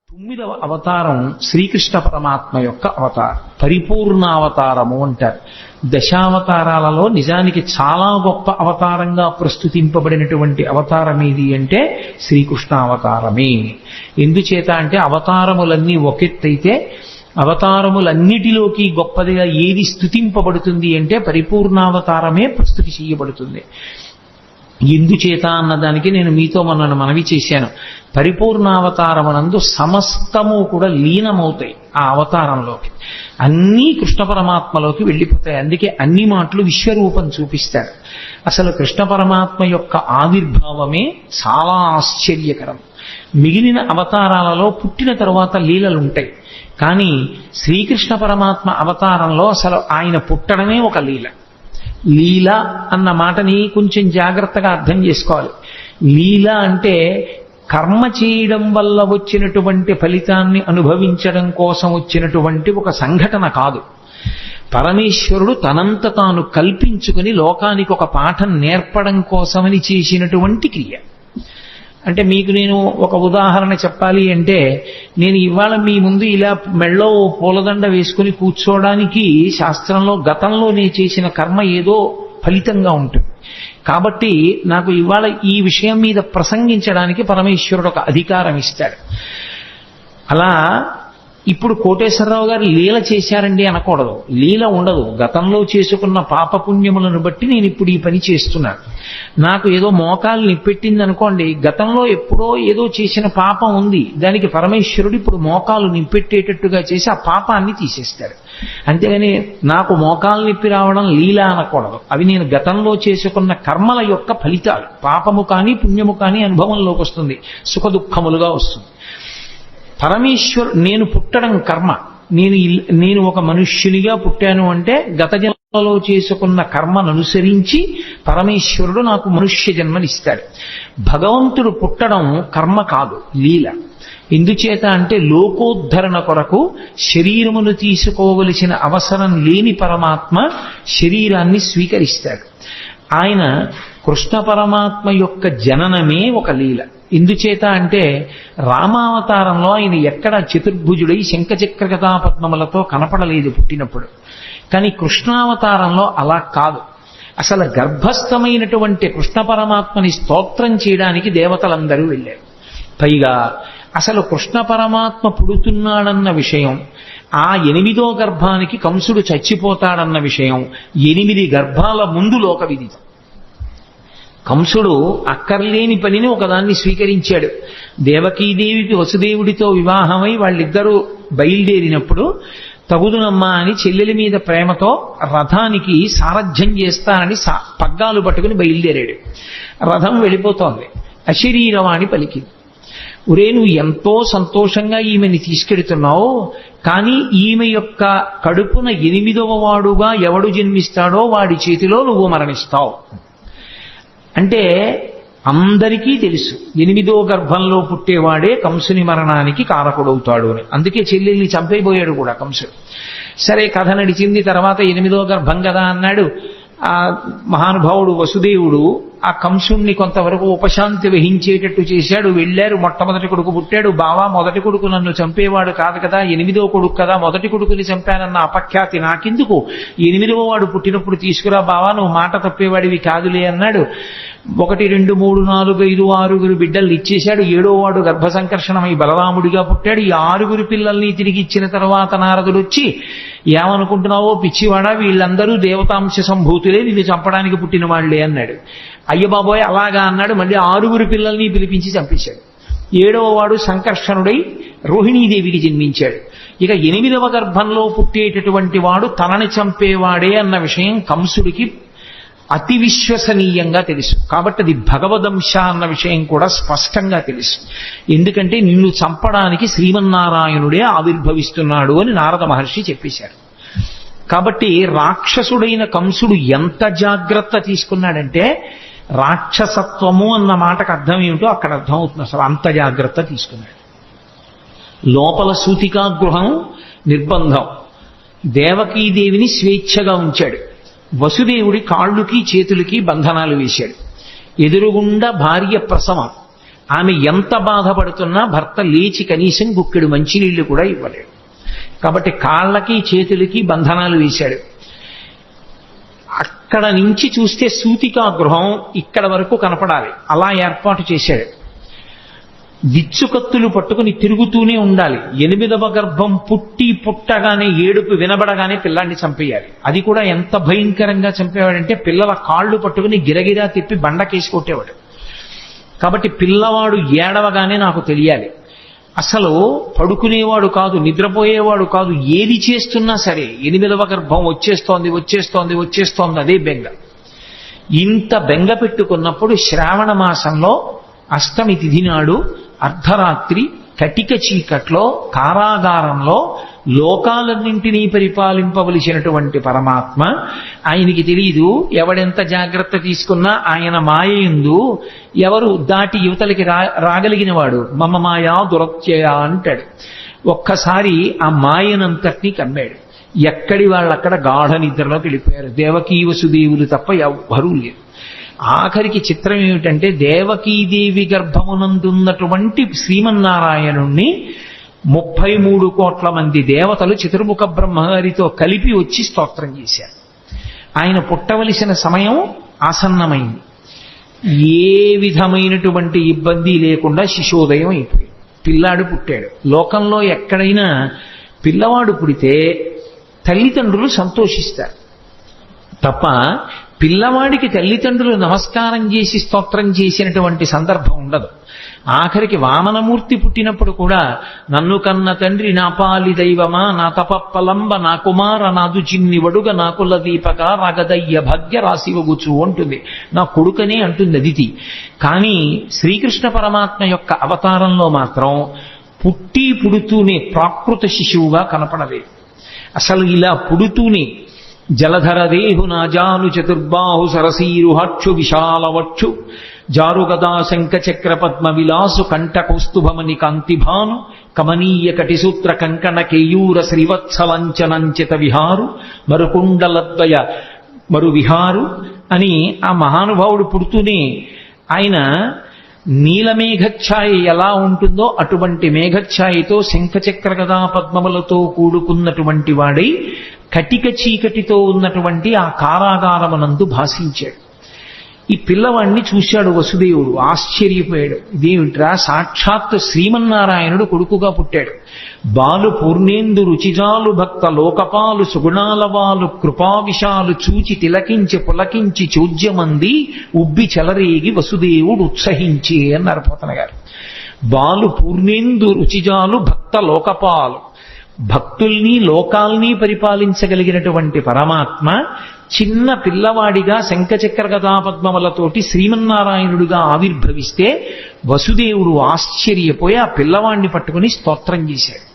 తొమ్మిదవ అవతారం శ్రీకృష్ణ పరమాత్మ యొక్క అవతారం, పరిపూర్ణావతారము అంటారు. దశావతారాలలో నిజానికి చాలా గొప్ప అవతారంగా ప్రస్తుతింపబడినటువంటి అవతారం ఏది అంటే శ్రీకృష్ణావతారమే. ఎందుచేత అంటే అవతారములన్నీ ఒకెత్తైతే అవతారములన్నిటిలోకి గొప్పదిగా ఏది స్తుతింపబడుతుంది అంటే పరిపూర్ణావతారమే ప్రస్తుతి చేయబడుతుంది. ఎందుచేత అన్నదానికి నేను మీతో మొన్న మనవి చేశాను. పరిపూర్ణావతారమునందు సమస్తము కూడా లీనమవుతాయి. ఆ అవతారంలోకి అన్నీ కృష్ణ పరమాత్మలోకి వెళ్ళిపోతాయి. అందుకే అన్ని మాటలు విశ్వరూపం చూపిస్తాడు. అసలు కృష్ణ పరమాత్మ యొక్క ఆవిర్భావమే చాలా ఆశ్చర్యకరం. మిగిలిన అవతారాలలో పుట్టిన తరువాత లీలలుంటాయి, కానీ శ్రీకృష్ణ పరమాత్మ అవతారంలో అసలు ఆయన పుట్టడమే ఒక లీల. లీల అన్న మాటని కొంచెం జాగ్రత్తగా అర్థం చేసుకోవాలి. లీల అంటే కర్మ చేయడం వల్ల వచ్చినటువంటి ఫలితాన్ని అనుభవించడం కోసం వచ్చినటువంటి ఒక సంఘటన కాదు. పరమేశ్వరుడు తనంత తాను కల్పించుకుని లోకానికి ఒక పాఠం నేర్పడం కోసమని చేసినటువంటి క్రియ. అంటే మీకు నేను ఒక ఉదాహరణ చెప్పాలి అంటే, నేను ఇవాళ మీ ముందు ఇలా మెళ్ళో పూలదండ వేసుకుని కూర్చోవడానికి శాస్త్రంలో గతంలో నేను చేసిన కర్మ ఏదో ఫలితంగా ఉంటుంది. కాబట్టి నాకు ఇవాళ ఈ విషయం మీద ప్రసంగించడానికి పరమేశ్వరుడు ఒక అధికారం ఇస్తాడు. అలా ఇప్పుడు కోటేశ్వరరావు గారు లీల చేశారండి అనకూడదు. లీల ఉండదు. గతంలో చేసుకున్న పాపపుణ్యములను బట్టి నేను ఇప్పుడు ఈ పని చేస్తున్నాను. నాకు ఏదో మోకాలు నిప్పెట్టింది అనుకోండి, గతంలో ఎప్పుడో ఏదో చేసిన పాపం ఉంది, దానికి పరమేశ్వరుడు ఇప్పుడు మోకాలు నిప్పెట్టేటట్టుగా చేసి ఆ పాపాన్ని తీసేస్తాడు. అంతేగాని నాకు మోకాలు నిప్పి రావడం లీల అనకూడదు. అవి నేను గతంలో చేసుకున్న కర్మల యొక్క ఫలితాలు. పాపము కానీ పుణ్యము కానీ అనుభవంలోకి వస్తుంది, సుఖ దుఃఖములుగా వస్తుంది. నేను పుట్టడం కర్మ. నేను ఒక మనుష్యునిగా పుట్టాను అంటే గత జన్మలో చేసుకున్న కర్మను అనుసరించి పరమేశ్వరుడు నాకు మనుష్య జన్మనిస్తాడు. భగవంతుడు పుట్టడం కర్మ కాదు, లీల. ఎందుచేత అంటే లోకోద్ధరణ కొరకు శరీరమును తీసుకోవలసిన అవసరం లేని పరమాత్మ శరీరాన్ని స్వీకరిస్తాడు. ఆయన కృష్ణ పరమాత్మ యొక్క జననమే ఒక లీల. ఎందుచేత అంటే రామావతారంలో ఆయన ఎక్కడ చతుర్భుజుడై శంఖచక్రగదా పద్మములతో కనపడలేదు పుట్టినప్పుడు. కానీ కృష్ణావతారంలో అలా కాదు. అసలు గర్భస్థమైనటువంటి కృష్ణ పరమాత్మని స్తోత్రం చేయడానికి దేవతలందరూ వెళ్ళారు. పైగా అసలు కృష్ణ పరమాత్మ పుడుతున్నాడన్న విషయం, ఆ 8వ గర్భానికి కంసుడు చచ్చిపోతాడన్న విషయం 8 గర్భాల ముందు లోక విదితం. కంసుడు అక్కర్లేని పనిని ఒకదాన్ని స్వీకరించాడు. దేవకీదేవికి వసుదేవుడితో వివాహమై వాళ్ళిద్దరూ బయలుదేరినప్పుడు తగుదునమ్మా అని చెల్లెలి మీద ప్రేమతో రథానికి సారథ్యం చేస్తానని పగ్గాలు పట్టుకుని బయలుదేరాడు. రథం వెళ్ళిపోతోంది. అశరీరవాణి పలికింది, ఒరే నువ్వు ఎంతో సంతోషంగా ఈమెని తీసుకెడుతున్నావు, కానీ ఈమె యొక్క కడుపున 8వ వాడుగా ఎవడు జన్మిస్తాడో వాడి చేతిలో నువ్వు మరణిస్తావు. అంటే అందరికీ తెలుసు 8వ గర్భంలో పుట్టేవాడే కంసుని మరణానికి కారకుడవుతాడు అని. అందుకే చెల్లెల్ని చంపైపోయాడు కూడా కంసుడు. సరే, కథ నడిచింది. తర్వాత 8వ గర్భం కదా అన్నాడు. ఆ మహానుభావుడు వసుదేవుడు ఆ కంసుణ్ణి కొంతవరకు ఉపశాంతి వహించేటట్టు చేశాడు. వెళ్ళారు. మొట్టమొదటి కొడుకు పుట్టాడు. బావా, మొదటి కొడుకు నన్ను చంపేవాడు కాదు కదా, 8వ కొడుకు కదా, మొదటి కొడుకుని చంపానన్న అపఖ్యాతి నాకెందుకు, 8వ వాడు పుట్టినప్పుడు తీసుకురా బావా, నువ్వు మాట తప్పేవాడివి కాదులే అన్నాడు. 1 2 3 4 5 6 బిడ్డల్ని ఇచ్చేశాడు. 7వ వాడు గర్భ సంకర్షణమై బలరాముడిగా పుట్టాడు. ఈ 6 పిల్లల్ని తిరిగి ఇచ్చిన తర్వాత నారదుడు వచ్చి, ఏమనుకుంటున్నావో పిచ్చివాడా, వీళ్ళందరూ దేవతాంశ సంభూతులే, నిన్ను చంపడానికి పుట్టిన వాళ్లే అన్నాడు. అయ్య బాబోయ్ అలాగా అన్నాడు. మళ్ళీ 6 పిల్లల్ని పిలిపించి చంపేశాడు. 7వ వాడు సంకర్షణుడై రోహిణీదేవికి జన్మించాడు. ఇక 8వ గర్భంలో పుట్టేటటువంటి వాడు తనని చంపేవాడే అన్న విషయం కంసుడికి అతి విశ్వసనీయంగా తెలుసు. కాబట్టి అది భగవదంశ అన్న విషయం కూడా స్పష్టంగా తెలుసు. ఎందుకంటే నిన్ను చంపడానికి శ్రీమన్నారాయణుడే ఆవిర్భవిస్తున్నాడు అని నారద మహర్షి చెప్పేశారు. కాబట్టి రాక్షసుడైన కంసుడు ఎంత జాగ్రత్త తీసుకున్నాడంటే, రాక్షసత్వము అన్న మాటకు అర్థం ఏమిటో అక్కడ అర్థమవుతుంది. అసలు అంత జాగ్రత్త తీసుకున్నాడు. లోపల సూతికా గృహం నిర్బంధం, దేవకీదేవిని స్వేచ్ఛగా ఉంచాడు. వసుదేవుడి కాళ్ళుకి చేతులకి బంధనాలు వేశాడు. ఎదురుగుండా భార్య ప్రసవం, ఆమె ఎంత బాధపడుతున్నా భర్త లేచి కనీసం గుక్కెడు మంచినీళ్లు కూడా ఇవ్వలేడు. కాబట్టి కాళ్ళకి చేతులకి బంధనాలు వేశాడు. అక్కడ నుంచి చూస్తే సూతికా గృహం ఇక్కడ వరకు కనపడాలి, అలా ఏర్పాటు చేశాడు. విచ్చుకత్తులు పట్టుకుని తిరుగుతూనే ఉండాలి. 8వ గర్భం పుట్టగానే ఏడుపు వినబడగానే పిల్లాన్ని చంపేయాలి. అది కూడా ఎంత భయంకరంగా చంపేవాడంటే పిల్లల కాళ్ళు పట్టుకుని గిరగిరా తిప్పి బండకేసి కొట్టేవాడు. కాబట్టి పిల్లవాడు ఏడవగానే నాకు తెలియాలి. అసలు పడుకునేవాడు కాదు, నిద్రపోయేవాడు కాదు, ఏది చేస్తున్నా సరే 8వ గర్భం వచ్చేస్తోంది అదే బెంగ. ఇంత బెంగ పెట్టుకున్నప్పుడు శ్రావణ మాసంలో అష్టమి తిథి నాడు అర్ధరాత్రి కటిక చీకట్లో కారాగారంలో లోకాలన్నింటినీ పరిపాలింపవలసినటువంటి పరమాత్మ, ఆయనకి తెలియదు ఎవడెంత జాగ్రత్త తీసుకున్నా ఆయన మాయయందు ఎవరు దాటి యువతలకి రాగలిగిన వాడు. మమ మాయా దురత్యయ అంటాడు. ఒక్కసారి ఆ మాయనంతటినీ కమ్మాడు. ఎక్కడి వాళ్ళక్కడ గాఢ నిద్రలోకి వెళ్ళిపోయారు. దేవకీ వసుదేవులు తప్ప ఎవ్వరూ లేరు. ఆఖరికి చిత్రం ఏమిటంటే దేవకీదేవి గర్భమునందున్నటువంటి శ్రీమన్నారాయణుణ్ణి 33 కోట్ల మంది దేవతలు చతుర్ముఖ బ్రహ్మగారితో కలిపి వచ్చి స్తోత్రం చేశారు. ఆయన పుట్టవలసిన సమయం ఆసన్నమైంది. ఏ విధమైనటువంటి ఇబ్బంది లేకుండా శిశోదయం అయిపోయింది. పిల్లాడు పుట్టాడు. లోకంలో ఎక్కడైనా పిల్లవాడు పుడితే తల్లిదండ్రులు సంతోషిస్తారు తప్ప పిల్లవాడికి తల్లిదండ్రులు నమస్కారం చేసి స్తోత్రం చేసినటువంటి సందర్భం ఉండదు. ఆఖరికి వామనమూర్తి పుట్టినప్పుడు కూడా నన్ను కన్న తండ్రి నా పాలి దైవమా నా తపప్పలంబ నా కుమార నాదు చిన్ని వడుగ నా కుల దీపక రాగదయ్య భాగ్య రాశివగుచు అంటుంది. నా కొడుకనే అంటుంది అదితి. కానీ శ్రీకృష్ణ పరమాత్మ యొక్క అవతారంలో మాత్రం పుడుతూనే ప్రాకృత శిశువుగా కనపడలేదు. అసలు ఇలా పుడుతూనే జలధరదేహు నాజాను చతుర్బాహు సరసీరుహక్షు విశాలవక్షు జారుగదా శంఖచక్ర పద్మ విలాసు కంఠ కౌస్తుభమణి కాంతిభాను కమనీయ కటిసూత్ర కంకణ కేయూర శ్రీవత్సలంచనంచిత విహారు మరుకుండలద్వయ మరు విహారు అని ఆ మహానుభావుడు పుడుతూనే ఆయన నీలమేఘఛాయ ఎలా ఉంటుందో అటువంటి మేఘఛాయతో శంఖచక్ర గదా పద్మములతో కూడుకున్నటువంటి వాడై కటిక చీకటితో ఉన్నటువంటి ఆ కారాగారమునందు భాషించాడు. ఈ పిల్లవాడిని చూశాడు వసుదేవుడు, ఆశ్చర్యపోయాడు. ఇదేమిట్రా, సాక్షాత్ శ్రీమన్నారాయణుడు కొడుకుగా పుట్టాడు. బాలు పూర్ణేందు రుచిజాలు భక్త లోకపాలు సుగుణాలవాలు కృపావిశాలు చూచి తిలకించి పులకించి చోద్యమంది ఉబ్బి చెలరేగి వసుదేవుడు ఉత్సహించి అన్నారు పోతన గారు. బాలు పూర్ణేందు రుచిజాలు భక్త లోకపాలు, భక్తుల్ని లోకాల్ని పరిపాలించగలిగినటువంటి పరమాత్మ చిన్న పిల్లవాడిగా శంఖచక్ర గదా పద్మములతోటి శ్రీమన్నారాయణుడిగా ఆవిర్భవిస్తే వసుదేవుడు ఆశ్చర్యపోయి ఆ పిల్లవాడిని పట్టుకుని స్తోత్రం చేశాడు.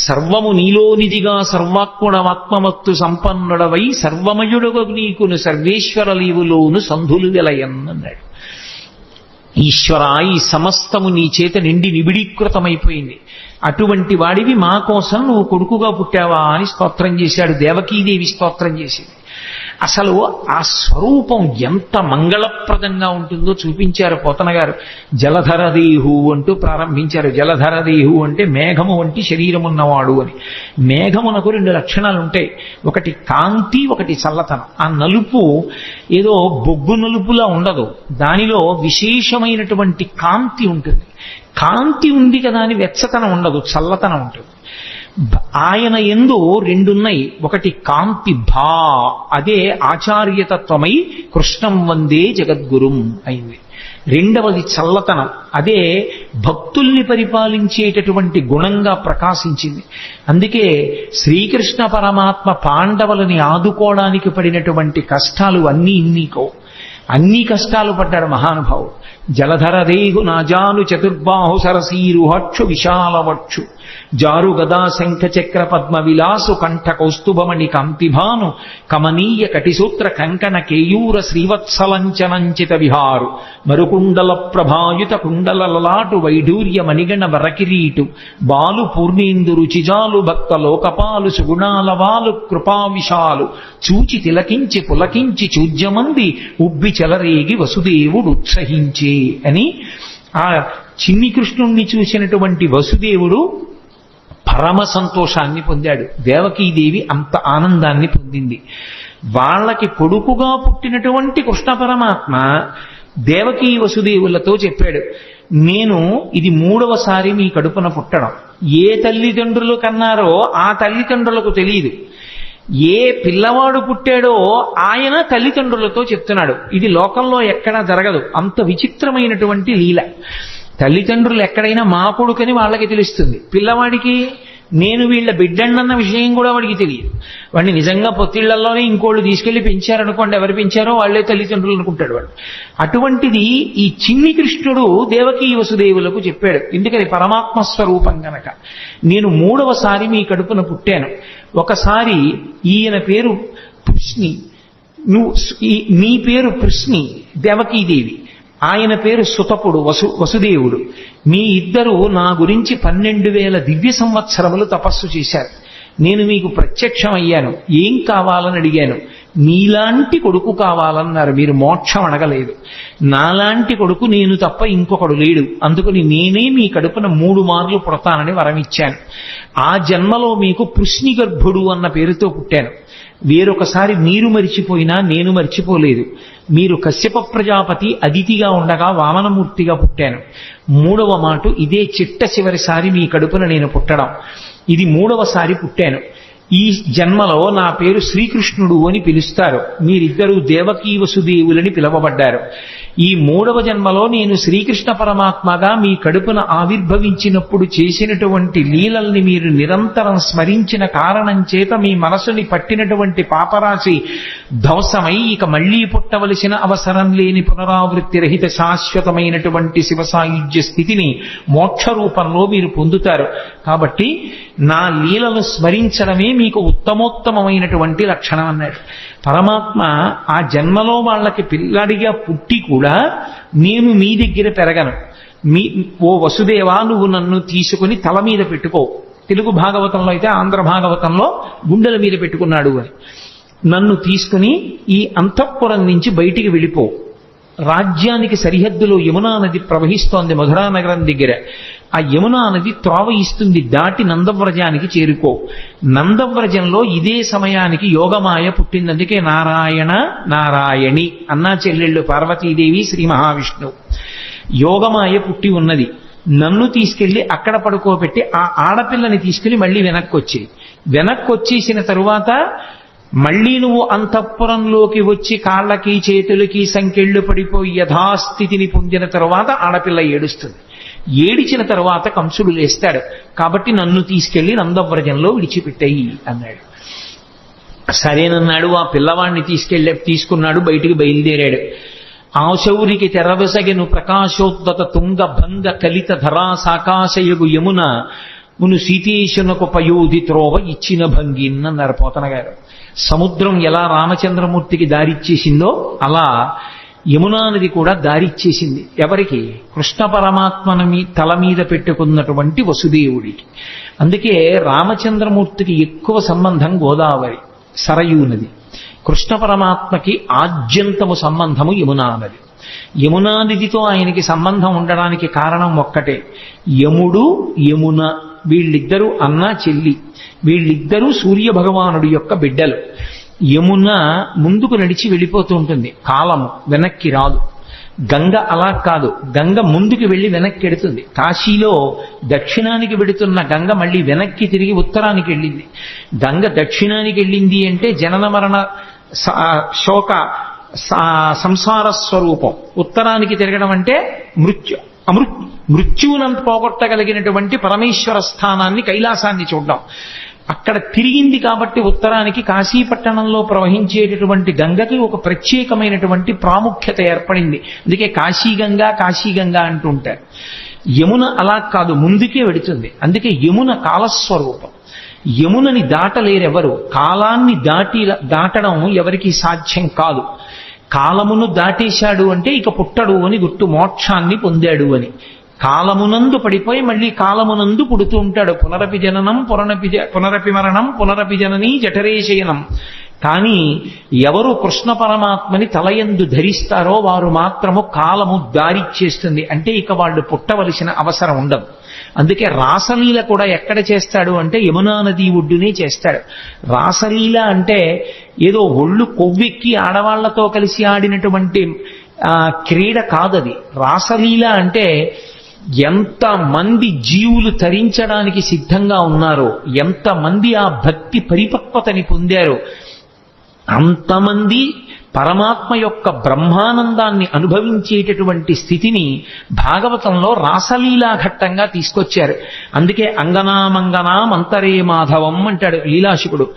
సర్వము నీలోనిదిగా సర్వాత్మడమాత్మమత్తు సంపన్నుడవై సర్వమయుడగు నీకును సర్వేశ్వర లీవులోను సంధులు వెలయన్నన్నాడు. ఈశ్వర, ఈ సమస్తము నీ చేత నిండి నిబిడీకృతమైపోయింది. అటువంటి వాడివి మా కోసం నువ్వు కొడుకుగా పుట్టావా అని స్తోత్రం చేశాడు. దేవకీదేవి స్తోత్రం చేసింది. అసలు ఆ స్వరూపం ఎంత మంగళప్రదంగా ఉంటుందో చూపించారు పోతన గారు. జలధరదేహు అంటూ ప్రారంభించారు. జలధరదేహు అంటే మేఘము వంటి శరీరమున్నవాడు అని. మేఘమునకు 2 లక్షణాలు ఉంటాయి. ఒకటి కాంతి, ఒకటి చల్లతనం. ఆ నలుపు ఏదో బొగ్గు నలుపులా ఉండదు, దానిలో విశేషమైనటువంటి కాంతి ఉంటుంది. కాంతి ఉంది కదా అని వెచ్చతనం ఉండదు, చల్లతనం ఉంటుంది. ఆయన యందు 2 ఉన్నాయి. ఒకటి కాంతి భా, అదే ఆచార్యతత్వమై కృష్ణం వందే జగద్గురుం అయింది. 2వది చల్లతనం, అదే భక్తుల్ని పరిపాలించేటటువంటి గుణంగా ప్రకాశించింది. అందుకే శ్రీకృష్ణ పరమాత్మ పాండవులని ఆదుకోవడానికి పడినటువంటి కష్టాలు అన్నీ ఇన్నీకో, అన్ని కష్టాలు పడ్డాడు మహానుభావుడు. జలధరదేహు నాజాను చతుర్బాహు సరసీరుహక్షు విశాలవక్షు జారు గదా శంఖచక్ర పద్మ విలాసు కంఠ కౌస్తుభమణి కాంతిభాను కమనీయ కటిసూత్ర కంకణ కేయూర శ్రీవత్సలంచనంచిత విహారు మరుకుండల ప్రభాయుత కుండల లలాటు వైఢూర్య మణిగణ వరకిరీటు బాలు పూర్ణేందు రుచిజాలు భక్త లోకపాలు సుగుణాలవాలు కృపావిశాలు చూచి తిలకించి పులకించి చూజ్యమంది ఉబ్బి చెలరేగి వసుదేవుడు ఉత్సహించే అని ఆ చిన్ని కృష్ణుణ్ణి చూసినటువంటి వసుదేవుడు పరమ సంతోషాన్ని పొందాడు. దేవకీదేవి అంత ఆనందాన్ని పొందింది. వాళ్ళకి కొడుకుగా పుట్టినటువంటి కృష్ణ పరమాత్మ దేవకీ వసుదేవులతో చెప్పాడు, నేను ఇది 3వసారి మీ కడుపున పుట్టడం. ఏ తల్లిదండ్రులు కన్నారో ఆ తల్లిదండ్రులకు తెలియదు. ఏ పిల్లవాడు పుట్టాడో ఆయన తల్లిదండ్రులతో చెప్తున్నాడు. ఇది లోకంలో ఎక్కడా జరగదు. అంత విచిత్రమైనటువంటి లీల. తల్లిదండ్రులు ఎక్కడైనా మా కొడుకని వాళ్ళకి తెలుస్తుంది. పిల్లవాడికి నేను వీళ్ళ బిడ్డన్నన్న విషయం కూడా వాడికి తెలియదు. వాడిని నిజంగా పొత్తిళ్లలోనే ఇంకోళ్ళు తీసుకెళ్లి పెంచారనుకోండి, ఎవరు పెంచారో వాళ్లే తల్లిదండ్రులు అనుకుంటాడు వాడు. అటువంటిది ఈ చిన్ని కృష్ణుడు దేవకీ వసుదేవులకు చెప్పాడు. ఎందుకని పరమాత్మ స్వరూపం గనక. నేను 3వసారి మీ కడుపున పుట్టాను. ఒకసారి ఈయన పేరు కృష్ణి, నీ పేరు కృష్ణి దేవకీదేవి, ఆయన పేరు సుతపుడు వసుదేవుడు. మీ ఇద్దరు నా గురించి 12,000 దివ్య సంవత్సరములు తపస్సు చేశారు. నేను మీకు ప్రత్యక్షం అయ్యాను. ఏం కావాలని అడిగాను. నీలాంటి కొడుకు కావాలన్నారు. మీరు మోక్షం అడగలేదు. నాలాంటి కొడుకు నేను తప్ప ఇంకొకడు లేడు. అందుకని నేనే మీ కడుపున 3 మార్లు పుడతానని వరమిచ్చాను. ఆ జన్మలో మీకు పృష్ణి గర్భుడు అన్న పేరుతో పుట్టాను. వేరొకసారి మీరు మరిచిపోయినా నేను మర్చిపోలేదు. మీరు కశ్యప ప్రజాపతి అదితిగా ఉండగా వామనమూర్తిగా పుట్టాను. 3వ మాట ఇదే చిట్ట చివరిసారి మీ కడుపున నేను పుట్టడం. ఇది 3వసారి పుట్టాను. ఈ జన్మలో నా పేరు శ్రీకృష్ణుడు అని పిలుస్తారు. మీరిద్దరూ దేవకీ వసుదేవులని పిలవబడ్డారు. ఈ 3వ జన్మలో నేను శ్రీకృష్ణ పరమాత్మగా మీ కడుపున ఆవిర్భవించినప్పుడు చేసినటువంటి లీలల్ని మీరు నిరంతరం స్మరించిన కారణం చేత మీ మనసుని పట్టినటువంటి పాపరాశి ధ్వంసమై ఇక మళ్లీ పుట్టవలసిన అవసరం లేని పునరావృత్తి రహిత శాశ్వతమైనటువంటి శివసాయుజ్య స్థితిని మోక్ష రూపంలో మీరు పొందుతారు. కాబట్టి నా లీలను స్మరించడమే మీకు ఉత్తమోత్తమైనటువంటి లక్షణం అన్నాడు. పరమాత్మ ఆ జన్మలో వాళ్ళకి పిల్లాడిగా పుట్టి కూడా నేను మీ దగ్గర పెరగను. ఓ వసుదేవా, నువ్వు నన్ను తీసుకుని తల మీద పెట్టుకో. తెలుగు భాగవతంలో అయితే ఆంధ్ర భాగవతంలో గుండెల మీద పెట్టుకున్నాడు అని. నన్ను తీసుకుని ఈ అంతఃపురం నుంచి బయటికి వెళ్ళిపో. రాజ్యానికి సరిహద్దులో యమునా నది ప్రవహిస్తోంది మధురా నగరం దగ్గర. ఆ యమునా నది త్రోవ ఇస్తుంది, దాటి నందవ్రజానికి చేరుకో. నందవ్రజంలో ఇదే సమయానికి యోగమాయ పుట్టింది. అందుకే నారాయణ నారాయణి అన్నా చెల్లెళ్ళు పార్వతీదేవి శ్రీ మహావిష్ణువు. యోగమాయ పుట్టి ఉన్నది. నన్ను తీసుకెళ్లి అక్కడ పడుకోబెట్టి ఆ ఆడపిల్లని తీసుకెళ్లి మళ్ళీ వెనక్కి వచ్చేసిన తరువాత మళ్లీ నువ్వు అంతఃపురంలోకి వచ్చి కాళ్ళకి చేతులకి సంకెళ్ళు పడిపోయి యథాస్థితిని పొందిన తరువాత ఆడపిల్ల ఏడుస్తుంది. ఏడిచిన తరువాత కంసుడు లేస్తాడు. కాబట్టి నన్ను తీసుకెళ్లి నందవ్రజంలో విడిచిపెట్టాయి అన్నాడు. సరేనన్నాడు. ఆ పిల్లవాడిని తీసుకున్నాడు. బయటికి బయలుదేరాడు. ఆశౌరికి తెరవసగెను ప్రకాశోద్దత తుంగ భంగ కలిత ధరాసాకాశయగు యమున మును సీతేశునకు పయోధి త్రోవ ఇచ్చిన భంగిన్నన్నారు పోతన గారు. సముద్రం ఎలా రామచంద్రమూర్తికి దారిచ్చేసిందో అలా యమునా నది కూడా దారిచ్చేసింది. ఎవరికి? కృష్ణ పరమాత్మని తల మీద పెట్టుకున్నటువంటి వసుదేవుడికి. అందుకే రామచంద్రమూర్తికి ఎక్కువ సంబంధం గోదావరి సరయూ నది. కృష్ణ పరమాత్మకి ఆద్యంతము సంబంధము యమునా నది. యమునా నదితో ఆయనకి సంబంధం ఉండడానికి కారణం ఒక్కటే. యముడు యమున వీళ్ళిద్దరూ అన్నా చెల్లి. వీళ్ళిద్దరూ సూర్య భగవానుడి యొక్క బిడ్డలు. యమున ముందుకు నడిచి వెళ్ళిపోతూ ఉంటుంది. కాలము వెనక్కి రాదు. గంగ అలా కాదు. గంగ ముందుకు వెళ్ళి వెనక్కి ఎడుతుంది. కాశీలో దక్షిణానికి వెడుతున్న గంగ మళ్ళీ వెనక్కి తిరిగి ఉత్తరానికి వెళ్ళింది. గంగ దక్షిణానికి వెళ్ళింది అంటే జనన మరణ శోక సంసార స్వరూపం. ఉత్తరానికి తిరగడం అంటే మృత్యువునంత పోగొట్టగలిగినటువంటి పరమేశ్వర స్థానాన్ని, కైలాసాన్ని చూడడం. అక్కడ తిరిగింది కాబట్టి ఉత్తరానికి కాశీపట్టణంలో ప్రవహించేటటువంటి గంగకి ఒక ప్రత్యేకమైనటువంటి ప్రాముఖ్యత ఏర్పడింది. అందుకే కాశీగంగా అంటుంటారు. యమున అలా కాదు, ముందుకే వెడుతుంది. అందుకే యమున కాలస్వరూపం. యమునని దాటలేరెవరు. కాలాన్ని దాటడం ఎవరికి సాధ్యం కాదు. కాలమును దాటేశాడు అంటే ఇక పుట్టడు అని గుర్తు. మోక్షాన్ని పొందాడు అని. కాలమునందు పడిపోయి మళ్ళీ కాలమునందు పుడుతూ ఉంటాడు. పునరపి జననం పునరపి మరణం పునరపి జననీ జఠరేశయనం. కానీ ఎవరు కృష్ణ పరమాత్మని తలయందు ధరిస్తారో వారు మాత్రము కాలము దారిచ్చేస్తుంది. అంటే ఇక వాళ్ళు పుట్టవలసిన అవసరం ఉండదు. అందుకే రాసలీల కూడా ఎక్కడ చేస్తాడు అంటే యమునా నది ఒడ్డునే చేస్తాడు. రాసలీల అంటే ఏదో ఒళ్ళు కొవ్వెక్కి ఆడవాళ్లతో కలిసి ఆడినటువంటి క్రీడ కాదది. రాసలీల అంటే ఎంతమంది జీవులు తరించడానికి సిద్ధంగా ఉన్నారో, ఎంతమంది ఆ భక్తి పరిపక్వతని పొందారో అంతమంది పరమాత్మ యొక్క బ్రహ్మానందాన్ని అనుభవించేటటువంటి స్థితిని భాగవతంలో రాసలీలా ఘట్టంగా తీసుకొచ్చారు. అందుకే అంగనామంగనా మంతరే మాధవం అంటాడు లీలాశుకుడు.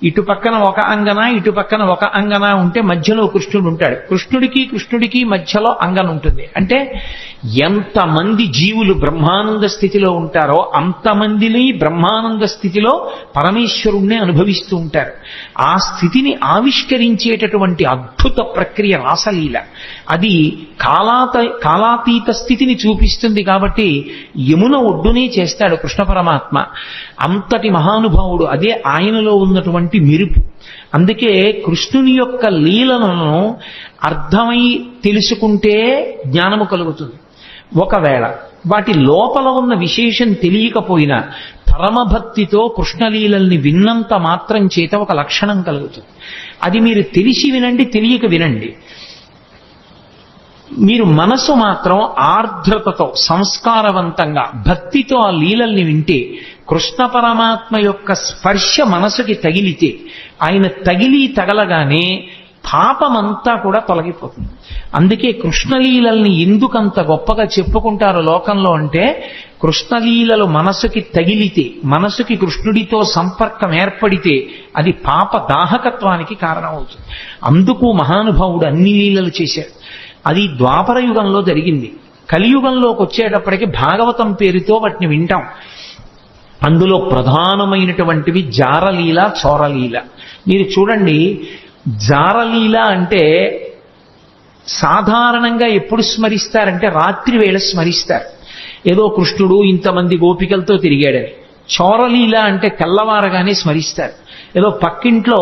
ఇటు పక్కన ఒక అంగన, ఇటు పక్కన ఒక అంగన ఉంటే మధ్యలో కృష్ణుడు ఉంటాడు. కృష్ణుడికి మధ్యలో అంగన ఉంటుంది. అంటే ఎంతమంది జీవులు బ్రహ్మానంద స్థితిలో ఉంటారో అంతమందిని బ్రహ్మానంద స్థితిలో పరమేశ్వరుణ్ణి అనుభవిస్తూ ఉంటారు. ఆ స్థితిని ఆవిష్కరించేటటువంటి అద్భుత ప్రక్రియ రాసలీల. అది కాలాతీత స్థితిని చూపిస్తుంది. కాబట్టి యమున ఒడ్డునే చేస్తాడు కృష్ణ పరమాత్మ. అంతటి మహానుభావుడు. అదే ఆయనలో ఉన్నటువంటి మెరుపు. అందుకే కృష్ణుని యొక్క లీలలను అర్థమై తెలుసుకుంటే జ్ఞానము కలుగుతుంది. ఒకవేళ వాటి లోపల ఉన్న విశేషం తెలియకపోయినా పరమభక్తితో కృష్ణలీలల్ని విన్నంత మాత్రం చేత ఒక లక్షణం కలుగుతుంది. అది మీరు తెలిసి వినండి, తెలియక వినండి. మీరు మనసు మాత్రం ఆర్ద్రతతో సంస్కారవంతంగా భక్తితో ఆ లీలల్ని వింటే, కృష్ణ పరమాత్మ యొక్క స్పర్శ మనసుకి తగిలితే, ఆయన తగలగానే పాపమంతా కూడా తొలగిపోతుంది. అందుకే కృష్ణలీలల్ని ఎందుకంత గొప్పగా చెప్పుకుంటారు లోకంలో అంటే, కృష్ణలీలలు మనసుకి తగిలితే, మనసుకి కృష్ణుడితో సంపర్కం ఏర్పడితే అది పాప దాహకత్వానికి కారణమవుతుంది. అందుకు మహానుభావుడు అన్ని లీలలు చేశాడు. అది ద్వాపర యుగంలో జరిగింది. కలియుగంలోకి వచ్చేటప్పటికి భాగవతం పేరుతో వాటిని వింటాం. అందులో ప్రధానమైనటువంటివి జారలీల, చోరలీల. మీరు చూడండి, జారలీల అంటే సాధారణంగా ఎప్పుడు స్మరిస్తారంటే రాత్రి వేళ స్మరిస్తారు. ఏదో కృష్ణుడు ఇంతమంది గోపికలతో తిరిగాడని. చోరలీల అంటే తెల్లవారగానే స్మరిస్తారు. ఏదో పక్కింట్లో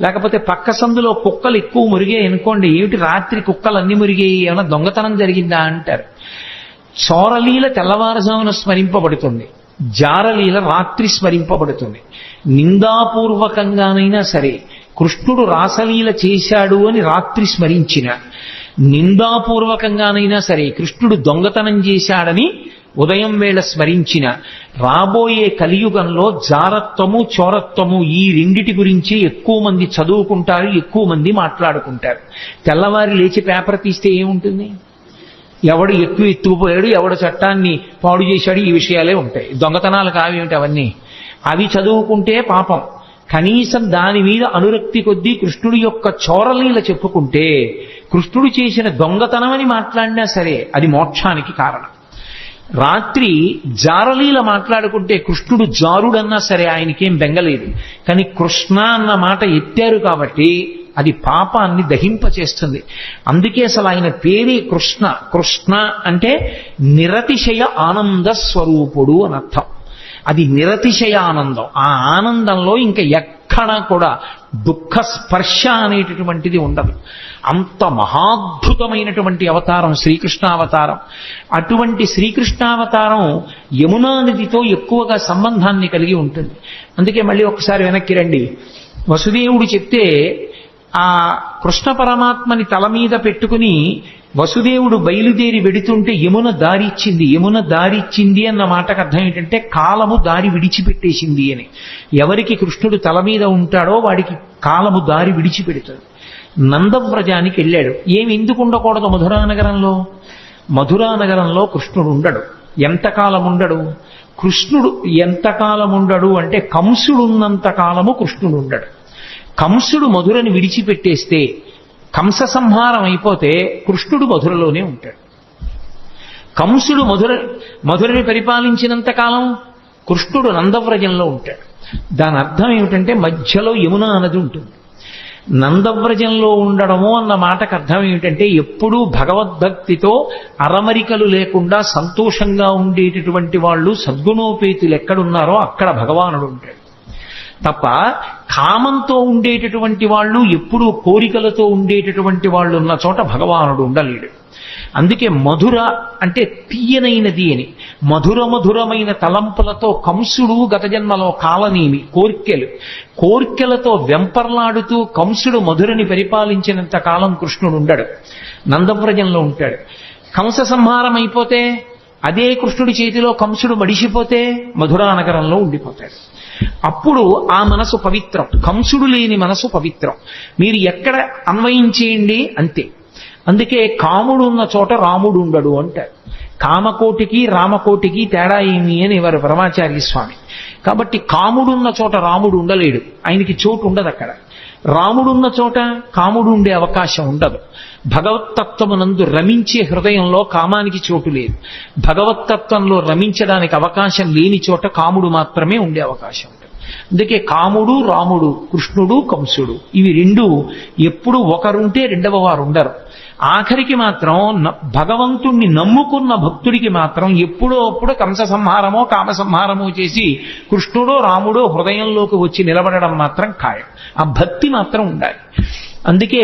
లేకపోతే పక్క సందులో కుక్కలు ఎక్కువ మురిగాయి అనుకోండి, ఏమిటి రాత్రి కుక్కలు అన్ని మురిగాయి, ఏమైనా దొంగతనం జరిగిందా అంటారు. చోరలీల తెల్లవారుజామున స్మరింపబడుతుంది, జారలీల రాత్రి స్మరింపబడుతుంది. నిందాపూర్వకంగానైనా సరే కృష్ణుడు రాసలీల చేశాడు అని రాత్రి స్మరించిన, నిందాపూర్వకంగానైనా సరే కృష్ణుడు దొంగతనం చేశాడని ఉదయం వేళ స్మరించిన, రాబోయే కలియుగంలో జారత్వము, చోరత్వము ఈ రెండిటి గురించి ఎక్కువ మంది చదువుకుంటారు, ఎక్కువ మంది మాట్లాడుకుంటారు. తెల్లవారి లేచి పేపర్ తీస్తే ఏముంటుంది? ఎవడు ఎక్కువ ఎత్తుకుపోయాడు, ఎవడు చట్టాన్ని పాడు చేశాడు, ఈ విషయాలే ఉంటాయి. దొంగతనాలు కావేమిటి అవన్నీ? అవి చదువుకుంటే పాపం. కనీసం దాని మీద అనురక్తి కొద్దీ కృష్ణుడి యొక్క చోరలీల చెప్పుకుంటే, కృష్ణుడు చేసిన దొంగతనమని మాట్లాడినా సరే అది మోక్షానికి కారణం. రాత్రి జారలీల మాట్లాడుకుంటే కృష్ణుడు జారుడన్నా సరే ఆయనకేం బెంగలేదు. కానీ కృష్ణ అన్న మాట ఎత్తారు కాబట్టి అది పాపాన్ని దహింపచేస్తుంది. అందుకే అసలు ఆయన పేరే కృష్ణ. కృష్ణ అంటే నిరతిశయ ఆనంద స్వరూపుడు అని అర్థం. అది నిరతిశయ ఆనందం. ఆ ఆనందంలో ఇంకా ఎక్కడా కూడా దుఃఖ స్పర్శ అనేటటువంటిది ఉండదు. అంత మహాద్భుతమైనటువంటి అవతారం శ్రీకృష్ణావతారం. అటువంటి శ్రీకృష్ణావతారం యమునా నదితో ఎక్కువగా సంబంధాన్ని కలిగి ఉంటుంది. అందుకే మళ్ళీ ఒకసారి వెనక్కి రండి. వసుదేవుడు చెప్తే ఆ కృష్ణ పరమాత్మని తల మీద పెట్టుకుని వసుదేవుడు బయలుదేరి వెడుతుంటే యమున దారిచ్చింది. యమున దారిచ్చింది అన్న మాటకు అర్థం ఏంటంటే కాలము దారి విడిచిపెట్టేసింది అని. ఎవరికి కృష్ణుడు తల మీద ఉంటాడో వాడికి కాలము దారి విడిచిపెడుతుంది. నందవ్రజానికి వెళ్ళాడు. ఏమి ఎందుకు ఉండకూడదు మధురానగరంలో? మధురానగరంలో కృష్ణుడు ఉండడు. ఎంతకాలం ఉండడు? కృష్ణుడు ఎంతకాలం ఉండడు అంటే కంసుడు ఉన్నంత కాలము కృష్ణుడు ఉండడు. కంసుడు మధురని విడిచిపెట్టేస్తే, కంస సంహారం అయిపోతే కృష్ణుడు మధురలోనే ఉంటాడు. కంసుడు మధురని పరిపాలించినంత కాలం కృష్ణుడు నందవ్రజంలో ఉంటాడు. దాని అర్థం ఏమిటంటే మధ్యలో యమునా నది ఉంటుంది. నందవ్రజంలో ఉండడము అన్న మాటకు అర్థం ఏమిటంటే ఎప్పుడూ భగవద్భక్తితో అరమరికలు లేకుండా సంతోషంగా ఉండేటటువంటి వాళ్ళు సద్గుణోపేతులు ఎక్కడున్నారో అక్కడ భగవానుడు ఉంటాడు. తప్ప కామంతో ఉండేటటువంటి వాళ్ళు, ఎప్పుడూ కోరికలతో ఉండేటటువంటి వాళ్ళు ఉన్న చోట భగవానుడు ఉండలేడు. అందుకే మధుర అంటే తీయనైనది అని. మధురమైన తలంపులతో కంసుడు గత జన్మలో కాలనేమి కోర్కెలతో వెంపర్లాడుతూ కంసుడు మధురని పరిపాలించినంత కాలం కృష్ణుడు ఉండడు, నందవ్రజంలో ఉంటాడు. కంస సంహారం అయిపోతే అదే కృష్ణుడి చేతిలో కంసుడు మడిసిపోతే మధురా నగరంలో ఉండిపోతాడు. అప్పుడు ఆ మనసు పవిత్రం, కంసుడు లేని మనసు పవిత్రం. మీరు ఎక్కడ అన్వయించేయండి అంతే. అందుకే కాముడు ఉన్న చోట రాముడు ఉండడు అంటారు. కామకోటికి రామకోటికి తేడా ఏమి అని వారు పరమాచార్య స్వామి. కాబట్టి కాముడున్న చోట రాముడు ఉండలేడు, ఆయనకి చోటు ఉండదు అక్కడ. రాముడున్న చోట కాముడు ఉండే అవకాశం ఉండదు. భగవత్తత్వమునందు రమించే హృదయంలో కామానికి చోటు లేదు. భగవత్తత్వంలో రమించడానికి అవకాశం లేని చోట కాముడు మాత్రమే ఉండే అవకాశం ఉంటుంది. అందుకే కాముడు రాముడు, కృష్ణుడు కంసుడు, ఇవి రెండు ఎప్పుడు ఒకరుంటే రెండవ వారు ఉండరు. ఆఖరికి మాత్రం భగవంతుణ్ణి నమ్ముకున్న భక్తుడికి మాత్రం ఎప్పుడో అప్పుడు కంస సంహారమో కామ సంహారమో చేసి కృష్ణుడో రాముడో హృదయంలోకి వచ్చి నిలబడడం మాత్రం ఖాయం. ఆ భక్తి మాత్రం ఉండాలి. అందుకే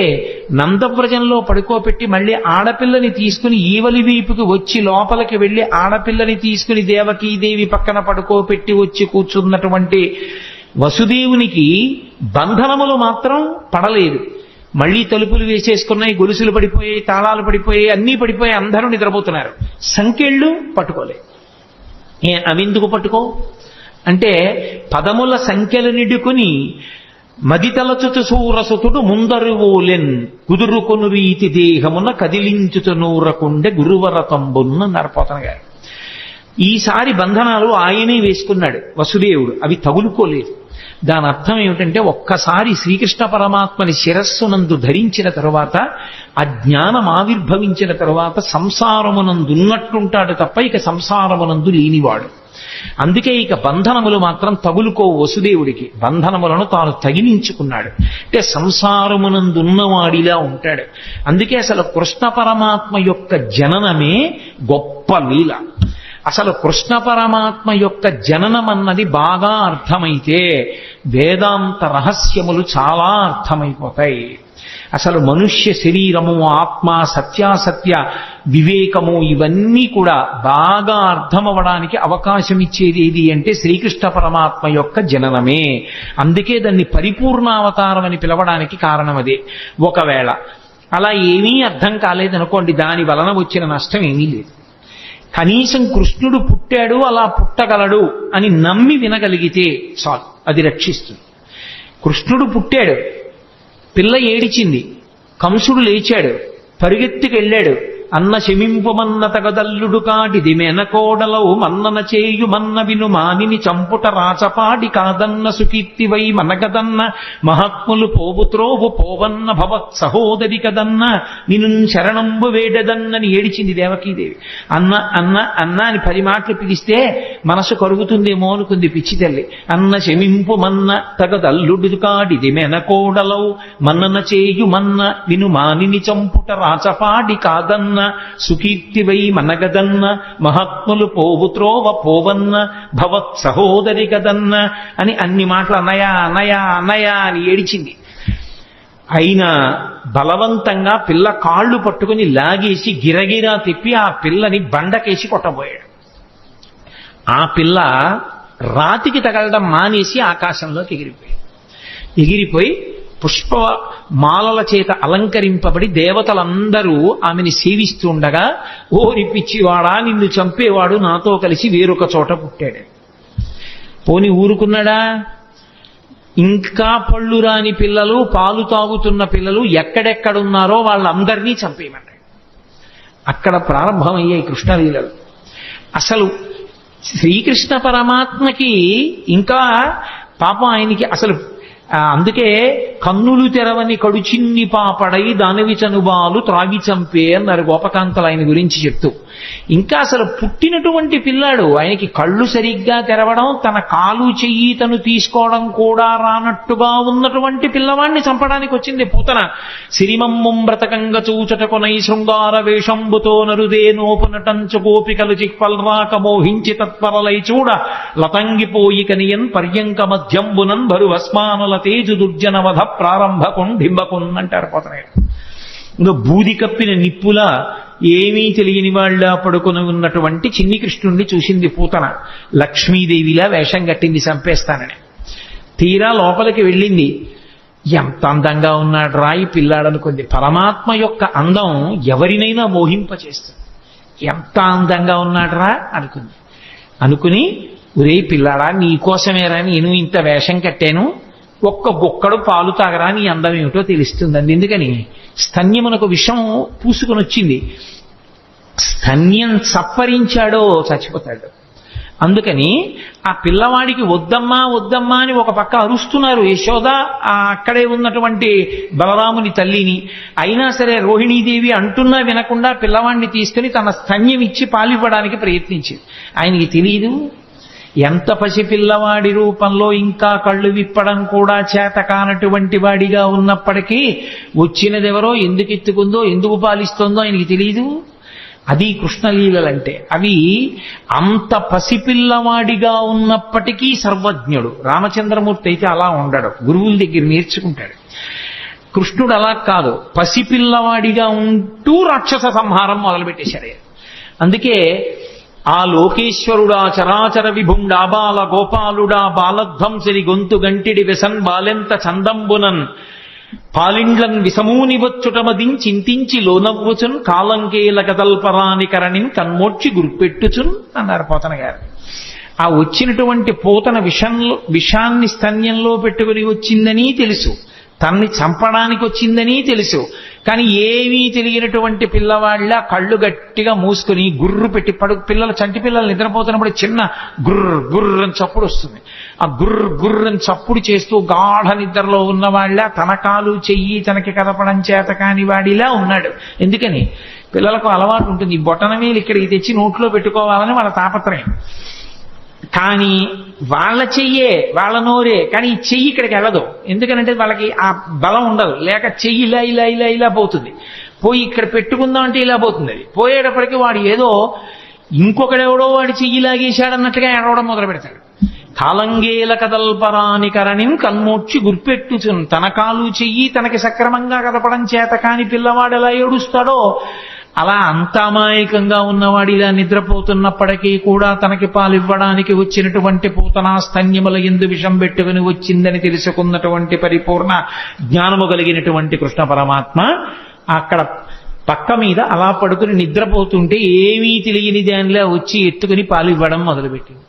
నందవ్రజంలో పడుకోబెట్టి మళ్ళీ ఆడపిల్లని తీసుకుని ఈవలి వీపుకి వచ్చి లోపలికి వెళ్ళి ఆడపిల్లని తీసుకుని దేవకీదేవి పక్కన పడుకోబెట్టి వచ్చి కూర్చున్నటువంటి వసుదేవునికి బంధనములు మాత్రం పడలేదు. మళ్లీ తలుపులు వేసేసుకున్నాయి, గొలుసులు పడిపోయాయి, తాళాలు పడిపోయాయి, అన్నీ పడిపోయాయి, అందరూ నిద్రపోతున్నారు. సంకెళ్ళు పట్టుకోలే. అవెందుకు పట్టుకో అంటే పదముల సంఖ్యలు నిడుకుని మదితలచుచు సూరసుతుడు ముందరు ఓలెన్ కుదురుకొను రీతి దేహమున కదిలించుచు నూరకుండే గురువరతంబున్న నరపోతన గారు. ఈసారి బంధనాలు ఆయనే వేసుకున్నాడు వసుదేవుడు, అవి తగులుకోలేదు. దాని అర్థం ఏమిటంటే ఒక్కసారి శ్రీకృష్ణ పరమాత్మని శిరస్సునందు ధరించిన తరువాత, ఆ జ్ఞానం ఆవిర్భవించిన తరువాత సంసారమునందున్నట్టుంటాడు తప్ప ఇక సంసారమునందు లేనివాడు. అందుకే ఇక బంధనములు మాత్రం తగులుకో వసుదేవుడికి. బంధనములను తాను తగిలించుకున్నాడు అంటే సంసారమునందున్నవాడిలా ఉంటాడు. అందుకే అసలు కృష్ణ పరమాత్మ యొక్క జననమే గొప్ప లీల. అసలు కృష్ణ పరమాత్మ యొక్క జననం అన్నది బాగా అర్థమైతే వేదాంత రహస్యములు చాలా అర్థమైపోతాయి. అసలు మనుష్య శరీరము, ఆత్మ, సత్యాసత్య వివేకము ఇవన్నీ కూడా బాగా అర్థమవడానికి అవకాశం ఇచ్చేది ఏది అంటే శ్రీకృష్ణ పరమాత్మ యొక్క జననమే. అందుకే దాన్ని పరిపూర్ణావతారం అని పిలవడానికి కారణం అదే. ఒకవేళ అలా ఏమీ అర్థం కాలేదనుకోండి, దాని వలన వచ్చిన నష్టం ఏమీ లేదు. కనీసం కృష్ణుడు పుట్టాడు, అలా పుట్టగలడు అని నమ్మి వినగలిగితే చాలు, అది రక్షిస్తుంది. కృష్ణుడు పుట్టాడు, పిల్ల ఏడిచింది, కంసుడు లేచాడు, పరిగెత్తుకెళ్ళాడు. అన్న శమింపుమన్న తగదల్లుడు కాటిది మెనకోడలవు మన్నన చేయు మన్న విను మానిని చంపుట రాచపాడి కాదన్న సుకీర్తివై మనగదన్న మహాత్ములు పోవుత్రోవు పోవన్న భవత్ సహోదరి కదన్న నిన్ను శరణంబు వేడదన్నని ఏడిచింది దేవకీదేవి. అన్న అన్న అన్న అని 10 మాటలు పిలిస్తే మనసు కరుగుతుందేమో అనుకుంది పిచ్చి తల్లి. అన్న శమింపుమన్న తగదల్లుడు కాటిది మెనకోడలవు మన్నన చేయు మన్న విను మానిని చంపుట రాచపాడి కాదన్న సుకీర్తివై మనగదన్న మహాత్ములు పోవుత్రోవ పోవన్న భవత్ సహోదరి కదన్న అని అన్ని మాటలు అన్నయా అన్నయా అన్నయా అని ఏడిచింది. అయినా బలవంతంగా పిల్ల కాళ్ళు పట్టుకుని లాగేసి గిరగిరా తిప్పి ఆ పిల్లని బండకేసి కొట్టబోయాడు. ఆ పిల్ల రాతికి తగలడం మానేసి ఆకాశంలోకి ఎగిరిపోయి పుష్ప మాలల చేత అలంకరింపబడి దేవతలందరూ ఆమెని సేవిస్తుండగా, ఓరి పిచ్చివాడా, నిన్ను చంపేవాడు నాతో కలిసి వేరొక చోట పుట్టాడు. పోని ఊరుకున్నాడా? ఇంకా పళ్ళు రాని పిల్లలు, పాలు తాగుతున్న పిల్లలు ఎక్కడెక్కడున్నారో వాళ్ళందరినీ చంపేయమన్నాడు. అక్కడ ప్రారంభమయ్యాయి కృష్ణలీలలు. అసలు శ్రీకృష్ణ పరమాత్మకి ఇంకా పాపం ఆయనకి అసలు అందుకే కన్నులు తెరవని కడుచిన్ని పాపడై దానివి చనుబాలు త్రాగి చంపే అన్నారు గోపకాంతలు ఆయన గురించి చెప్తూ. ఇంకా అసలు పుట్టినటువంటి పిల్లాడు, ఆయనకి కళ్ళు సరిగ్గా తెరవడం, తన కాలు చెయ్యి తను తీసుకోవడం కూడా రానట్టుగా ఉన్నటువంటి పిల్లవాడిని చంపడానికి వచ్చింది పూతన. సిరిమమ్ముం బ్రతకంగ చూచటకొనై శృంగార వేషంబుతో నరుదే నోపునటంచు గోపికలు చిక్పల్రాక మోహించి తత్పరలై చూడ లతంగిపోయి కనియన్ పర్యంక మధ్యంబునన్ భరు భస్మానుల తేజు దుర్జనవధ ప్రారంభకున్ డింబకున్ అంటారు పోతనయ్య. ఇంకా బూది కప్పిన నిప్పులా ఏమీ తెలియని వాళ్ళ పడుకొని ఉన్నటువంటి చిన్ని కృష్ణుణ్ణి చూసింది పూతన. లక్ష్మీదేవిలా వేషం కట్టింది చంపేస్తానని. తీరా లోపలికి వెళ్ళింది. ఎంత అందంగా ఉన్నాడు రాయి పిల్లాడనుకుంది. పరమాత్మ యొక్క అందం ఎవరినైనా మోహింపచేస్తుంది. ఎంత అందంగా ఉన్నాడురా అనుకుంది. అనుకుని, ఒరే పిల్లాడా, నీకోసమేరా నేను ఇంత వేషం కట్టాను, ఒక్క బొక్కడు పాలు తాగరా, నీ అందం ఏమిటో తెలుస్తుంది. ఎందుకని స్తన్యమునకు విషం పూసుకొని వచ్చింది. స్తన్యం చప్పరించాడో చచ్చిపోతాడు. అందుకని ఆ పిల్లవాడికి వద్దమ్మా వద్దమ్మా అని ఒక పక్క అరుస్తున్నారు యశోద, అక్కడే ఉన్నటువంటి బలరాముని తల్లిని. అయినా సరే రోహిణీదేవి అంటున్నా వినకుండా పిల్లవాడిని తీసుకుని తన స్తన్యం ఇచ్చి పాలివ్వడానికి ప్రయత్నించింది. ఆయనకి తెలియదు, ఎంత పసిపిల్లవాడి రూపంలో ఇంకా కళ్ళు విప్పడం కూడా చేత కానటువంటి వాడిగా ఉన్నప్పటికీ వచ్చినదెవరో, ఎందుకు ఎత్తుకుందో, ఎందుకు పాలిస్తుందో ఆయనకి తెలియదు. అది కృష్ణలీలలంటే. అవి అంత పసిపిల్లవాడిగా ఉన్నప్పటికీ సర్వజ్ఞుడు. రామచంద్రమూర్తి అయితే అలా ఉండడు, గురువుల దగ్గర నేర్చుకుంటాడు. కృష్ణుడు అలా కాదు, పసిపిల్లవాడిగా ఉంటూ రాక్షస సంహారం మొదలుపెట్టేశాడు. అందుకే ఆ లోకేశ్వరుడా చరాచర విభుండా బాల గోపాలుడా బాలధ్వంసరి గొంతు గంటిడి వెసన్ బాలెంత చందంబునన్ పాలిండ్లన్ విసమూని వచ్చుటమదించింతించి లోనవ్వుచున్ కాలంకేల కదల్పరాని కరణిన్ కన్మోడ్చి గుర్పెట్టుచున్ అన్నారు పోతన గారు. ఆ వచ్చినటువంటి పూతన విషాన్ని స్తన్యంలో పెట్టుకుని వచ్చిందని తెలుసు, తన్ని చంపడానికి వచ్చిందని తెలుసు. కానీ ఏమీ తెలియనటువంటి పిల్లవాళ్ళ కళ్ళు గట్టిగా మూసుకుని గుర్రు పెట్టి పిల్లలు, చంటి పిల్లలు నిద్రపోతున్నప్పుడు చిన్న గుర్ర గుర్రని చప్పుడు వస్తుంది. ఆ గుర్ర గుర్రని చప్పుడు చేస్తూ గాఢ నిద్రలో ఉన్నవాళ్ళ తన కాలు చెయ్యి తనకి కదపడం చేత కాని వాడిలా ఉన్నాడు. ఎందుకని పిల్లలకు అలవాటు ఉంటుంది, ఈ బొటనవేలు ఇక్కడికి తెచ్చి నోట్లో పెట్టుకోవాలని వాళ్ళ తాపత్రయం. కానీ వాళ్ళ చెయ్యే, వాళ్ళ నోరే, కానీ ఈ చెయ్యి ఇక్కడికి వెళ్ళదు. ఎందుకనంటే వాళ్ళకి ఆ బలం ఉండదు. లేక చెయ్యి ఇలా ఇలా ఇలా ఇలా పోతుంది. పోయి ఇక్కడ పెట్టుకుందాం అంటే ఇలా పోతుంది. అది పోయేటప్పటికి వాడు ఏదో ఇంకొకడెవడో వాడి చెయ్యి లాగేశాడన్నట్టుగా ఏడవడం మొదలు పెడతాడు. కాలంగేల కదల్పరాని కరణిన్ కన్మోడ్చి గుర్పెట్టుచున్. తన కాలు చెయ్యి తనకి సక్రమంగా కదపడం చేత కాని పిల్లవాడు ఎలా ఏడుస్తాడో అలా అంతమాయకంగా ఉన్నవాడు ఇలా నిద్రపోతున్నప్పటికీ కూడా తనకి పాలివ్వడానికి వచ్చినటువంటి పూతనా స్తన్యముల ఎందు విషం పెట్టుకుని వచ్చిందని తెలుసుకున్నటువంటి పరిపూర్ణ జ్ఞానము కలిగినటువంటి కృష్ణ పరమాత్మ అక్కడ పక్క మీద అలా పడుకుని నిద్రపోతుంటే ఏమీ తెలియని దానిలా వచ్చి ఎత్తుకుని పాలివ్వడం మొదలుపెట్టింది.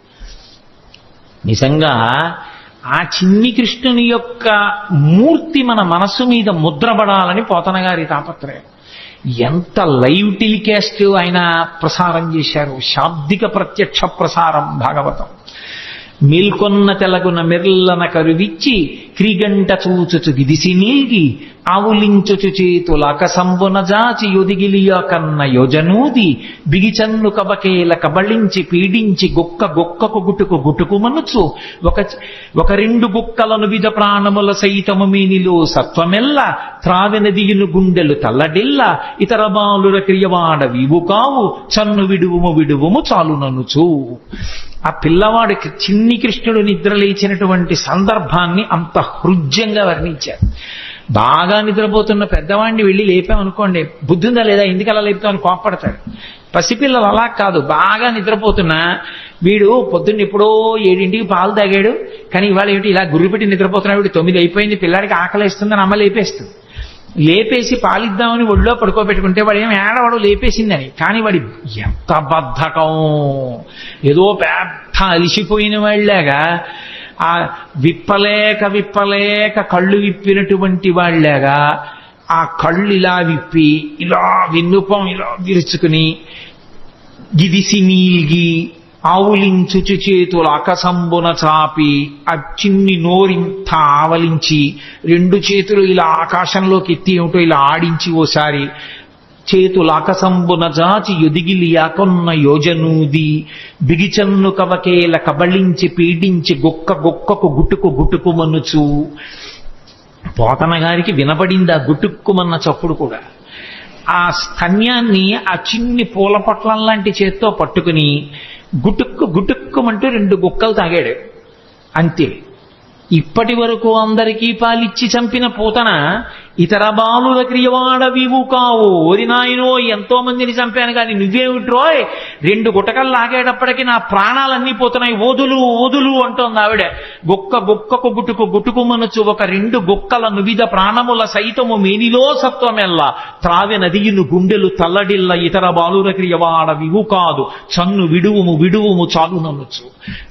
నిజంగా ఆ చిన్ని కృష్ణుని యొక్క మూర్తి మన మనస్సు మీద ముద్రపడాలని పోతన గారి తాపత్రయం. ఎంత లైవ్ టెలికాస్ట్ ఆయన ప్రసారం చేశారు. శాబ్దిక ప్రత్యక్ష ప్రసారం భాగవతం. మేల్కొన్న తెలగున మెర్లన కరువిచ్చి క్రిగంట చూచుచు గిదిసి నీల్గి ఆవులించుచు చేతుల అకసంబున జాచి యొదిగిలియ కన్న యోజనూది బిగిచన్ను కబకేల కబళించి పీడించి గొక్క గొక్కకు గుటుకు గుటుకు మనుచు ఒక రెండు గుక్కలను విధ ప్రాణముల సైతము మీనిలో సత్వమెల్ల త్రావెనదియును గుండెలు తల్లడిల్ల ఇతర బాలుర క్రియవాడ వీవు కావు చన్ను విడువుము విడువుము చాలుననుచు. ఆ పిల్లవాడికి చిన్ని కృష్ణుడు నిద్ర లేచినటువంటి సందర్భాన్ని అంత హృద్యంగా వర్ణించారు. బాగా నిద్రపోతున్న పెద్దవాడిని వెళ్ళి లేపామనుకోండి, బుద్ధుందా లేదా, ఎందుకు అలా లేపుతామని కోప్పడతాడు. పసిపిల్లలు అలా కాదు, బాగా నిద్రపోతున్నా వీడు పొద్దున్న ఎప్పుడో 7ంటికి పాలు తాగాడు, కానీ ఇవాళ ఏమిటి ఇలా గుర్రు పెట్టి నిద్రపోతున్నాడు, వీడు 9 అయిపోయింది, పిల్లాడికి ఆకలేస్తుందని అమ్మ లేపేస్తుంది. లేపేసి పాలిద్దామని ఒళ్ళో పడుకోబెట్టుకుంటే వాడు ఏం ఏడవాడు లేపేసిందని. కానీ వాడి ఎంత బద్ధకం, ఏదో పెద్ద అలిసిపోయిన వాళ్ళలాగా ఆ విప్పలేక కళ్ళు విప్పినటువంటి వాళ్ళలాగా ఆ కళ్ళు ఇలా విప్పి ఇలా విన్నుపం ఇలా విరుచుకుని గిదిసి నీల్గి ఆవులించుచు చేతులు ఆకాశంబున చాపి ఆ చిన్ని నోరింత ఆవలించి 2 చేతులు ఇలా ఆకాశంలోకి ఎత్తి ఏమిటో ఇలా ఆడించి ఓసారి చేతులు ఆకాశంబున జాచి ఎదిగిలియాకొన్న యోజనూది బిగిచన్ను కవకేల కబళించి పీడించి గొక్కకు గుటుకు మనుచు. పోతన గారికి వినపడింది ఆ గుటుక్కుమన్న చప్పుడు కూడా. ఆ స్తన్యాన్ని ఆ చిన్ని పూల పొట్లం లాంటి చేత్తో పట్టుకుని గుటుక్కుమంటూ 2 గుక్కలు తాగాడు అంతే. ఇప్పటి వరకు అందరికీ పాలిచ్చి చంపిన పూతన ఇతర బాలుల క్రియవాడవివు కావు. ఓరి నాయనో, ఎంతో మందిని చంపాను కానీ నువ్వేమిట్రోయ్ 2 గుటకలు లాగేటప్పటికీ నా ప్రాణాలన్నీ పోతున్నాయి, వదులు అంటోంది ఆవిడ. గొక్కకు గుటుకు మనచు ఒక 2 గుక్కల నువిద ప్రాణముల సైతము మేనిలో సత్వమెల్ల త్రావె నదియును గుండెలు తల్లడిల్ల ఇతర బాలుల క్రియవాడవివు కాదు. చన్ను విడువుము చాలు నన్నుచు.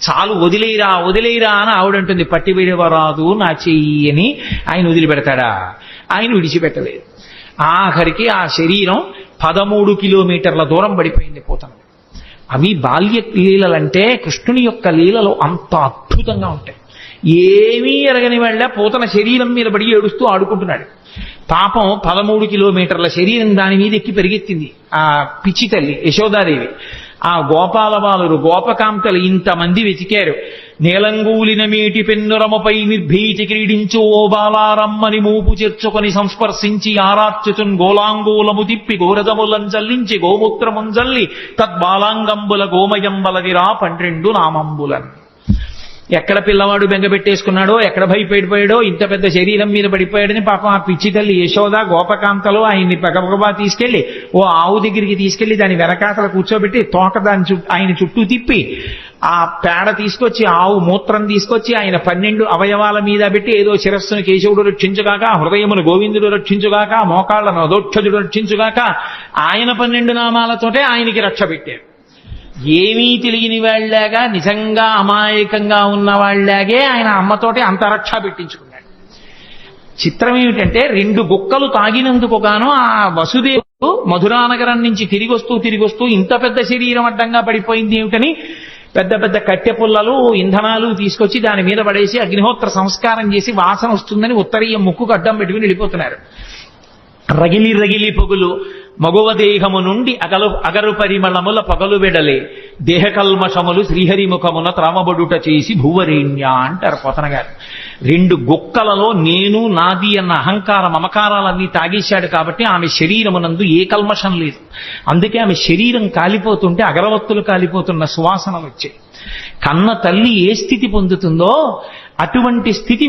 చాలు వదిలేరా అని ఆవిడంటుంది. పట్టి విడవరాదు నా చెయ్యి అని ఆయన వదిలిపెడతాడా? ఆయన విడిచిపెట్టలేదు. ఆఖరికి ఆ శరీరం 13 కిలోమీటర్ల దూరం పడిపోయింది పోతన. అవి బాల్య లీలలంటే కృష్ణుని యొక్క లీలలు అంత అద్భుతంగా ఉంటాయి. ఏమీ ఎరగని వాళ్ళ పోతన శరీరం మీద పడి ఏడుస్తూ ఆడుకుంటున్నాడు. పాపం 13 కిలోమీటర్ల శరీరం దాని మీద ఎక్కి పెరిగెత్తింది ఆ పిచ్చి తల్లి యశోదాదేవి. ఆ గోపాల బాలురు గోపకాంతలు ఇంతమంది వెతికారు. నేలంగూలిన మీటి పెన్నురమపై నిర్భీతి క్రీడించు ఓ బాలారమ్మని మూపు చేర్చుకొని సంస్పర్శించి ఆరార్చుచున్ గోలాంగూలము తిప్పి గోరదములంజల్లించి గోమూత్రముంజల్లి తద్బాలాంగంబుల గోమయంబలదిరా 12 నామంబులన్. ఎక్కడ పిల్లవాడు బెంగపెట్టేసుకున్నాడో, ఎక్కడ భయపడిపోయాడో, ఇంత పెద్ద శరీరం మీద పడిపోయాడని పాపం ఆ పిచ్చి తల్లి యశోద గోపకాంతలు ఆయన్ని పగపగబా తీసుకెళ్లి ఓ ఆవు దగ్గరికి తీసుకెళ్లి దాని వెనకాతల కూర్చోబెట్టి తోక దాని ఆయన చుట్టూ తిప్పి ఆ పేడ తీసుకొచ్చి ఆవు మూత్రం తీసుకొచ్చి ఆయన 12 అవయవాల మీద పెట్టి ఏదో శిరస్సును కేశవుడు రక్షించుగాక, హృదయమును గోవిందుడు రక్షించుగాక, మోకాళ్లను అదోక్షజుడు రక్షించుగాక, ఆయన 12 నామాలతోటే ఆయనకి రక్ష పెట్టారు. ఏమీ తెలియని వాళ్ళలాగా నిజంగా అమాయకంగా ఉన్న వాళ్ళలాగే ఆయన అమ్మతోటి అంతరక్ష పెట్టించుకున్నాడు. చిత్రం ఏమిటంటే 2 గుక్కలు తాగినందుకు గాను ఆ వసుదేవుడు మధురానగరం నుంచి తిరిగొస్తూ ఇంత పెద్ద శరీరం అడ్డంగా పడిపోయింది ఏమిటని పెద్ద కట్టె పుల్లలు ఇంధనాలు తీసుకొచ్చి దాని మీద పడేసి అగ్నిహోత్ర సంస్కారం చేసి వాసన వస్తుందని ఉత్తరీయ ముక్కుకు అడ్డం పెట్టుకుని వెళ్ళిపోతున్నారు. రగిలి పొగులు మగువ దేహము నుండి అగరు పరిమళముల పగలు వెడలే దేహకల్మషములు శ్రీహరిముఖమున త్రామబడుట చేసి భూవరేణ్య అంటారు పోతన గారు. 2 గుక్కలలో నేను నాది అన్న అహంకార మమకారాలన్నీ తాగేశాడు కాబట్టి ఆమె శరీరమునందు ఏ కల్మషం లేదు. అందుకే ఆమె శరీరం కాలిపోతుంటే అగరవత్తులు కాలిపోతున్న సువాసనలు వచ్చాయి. కన్న తల్లి ఏ స్థితి పొందుతుందో అటువంటి స్థితి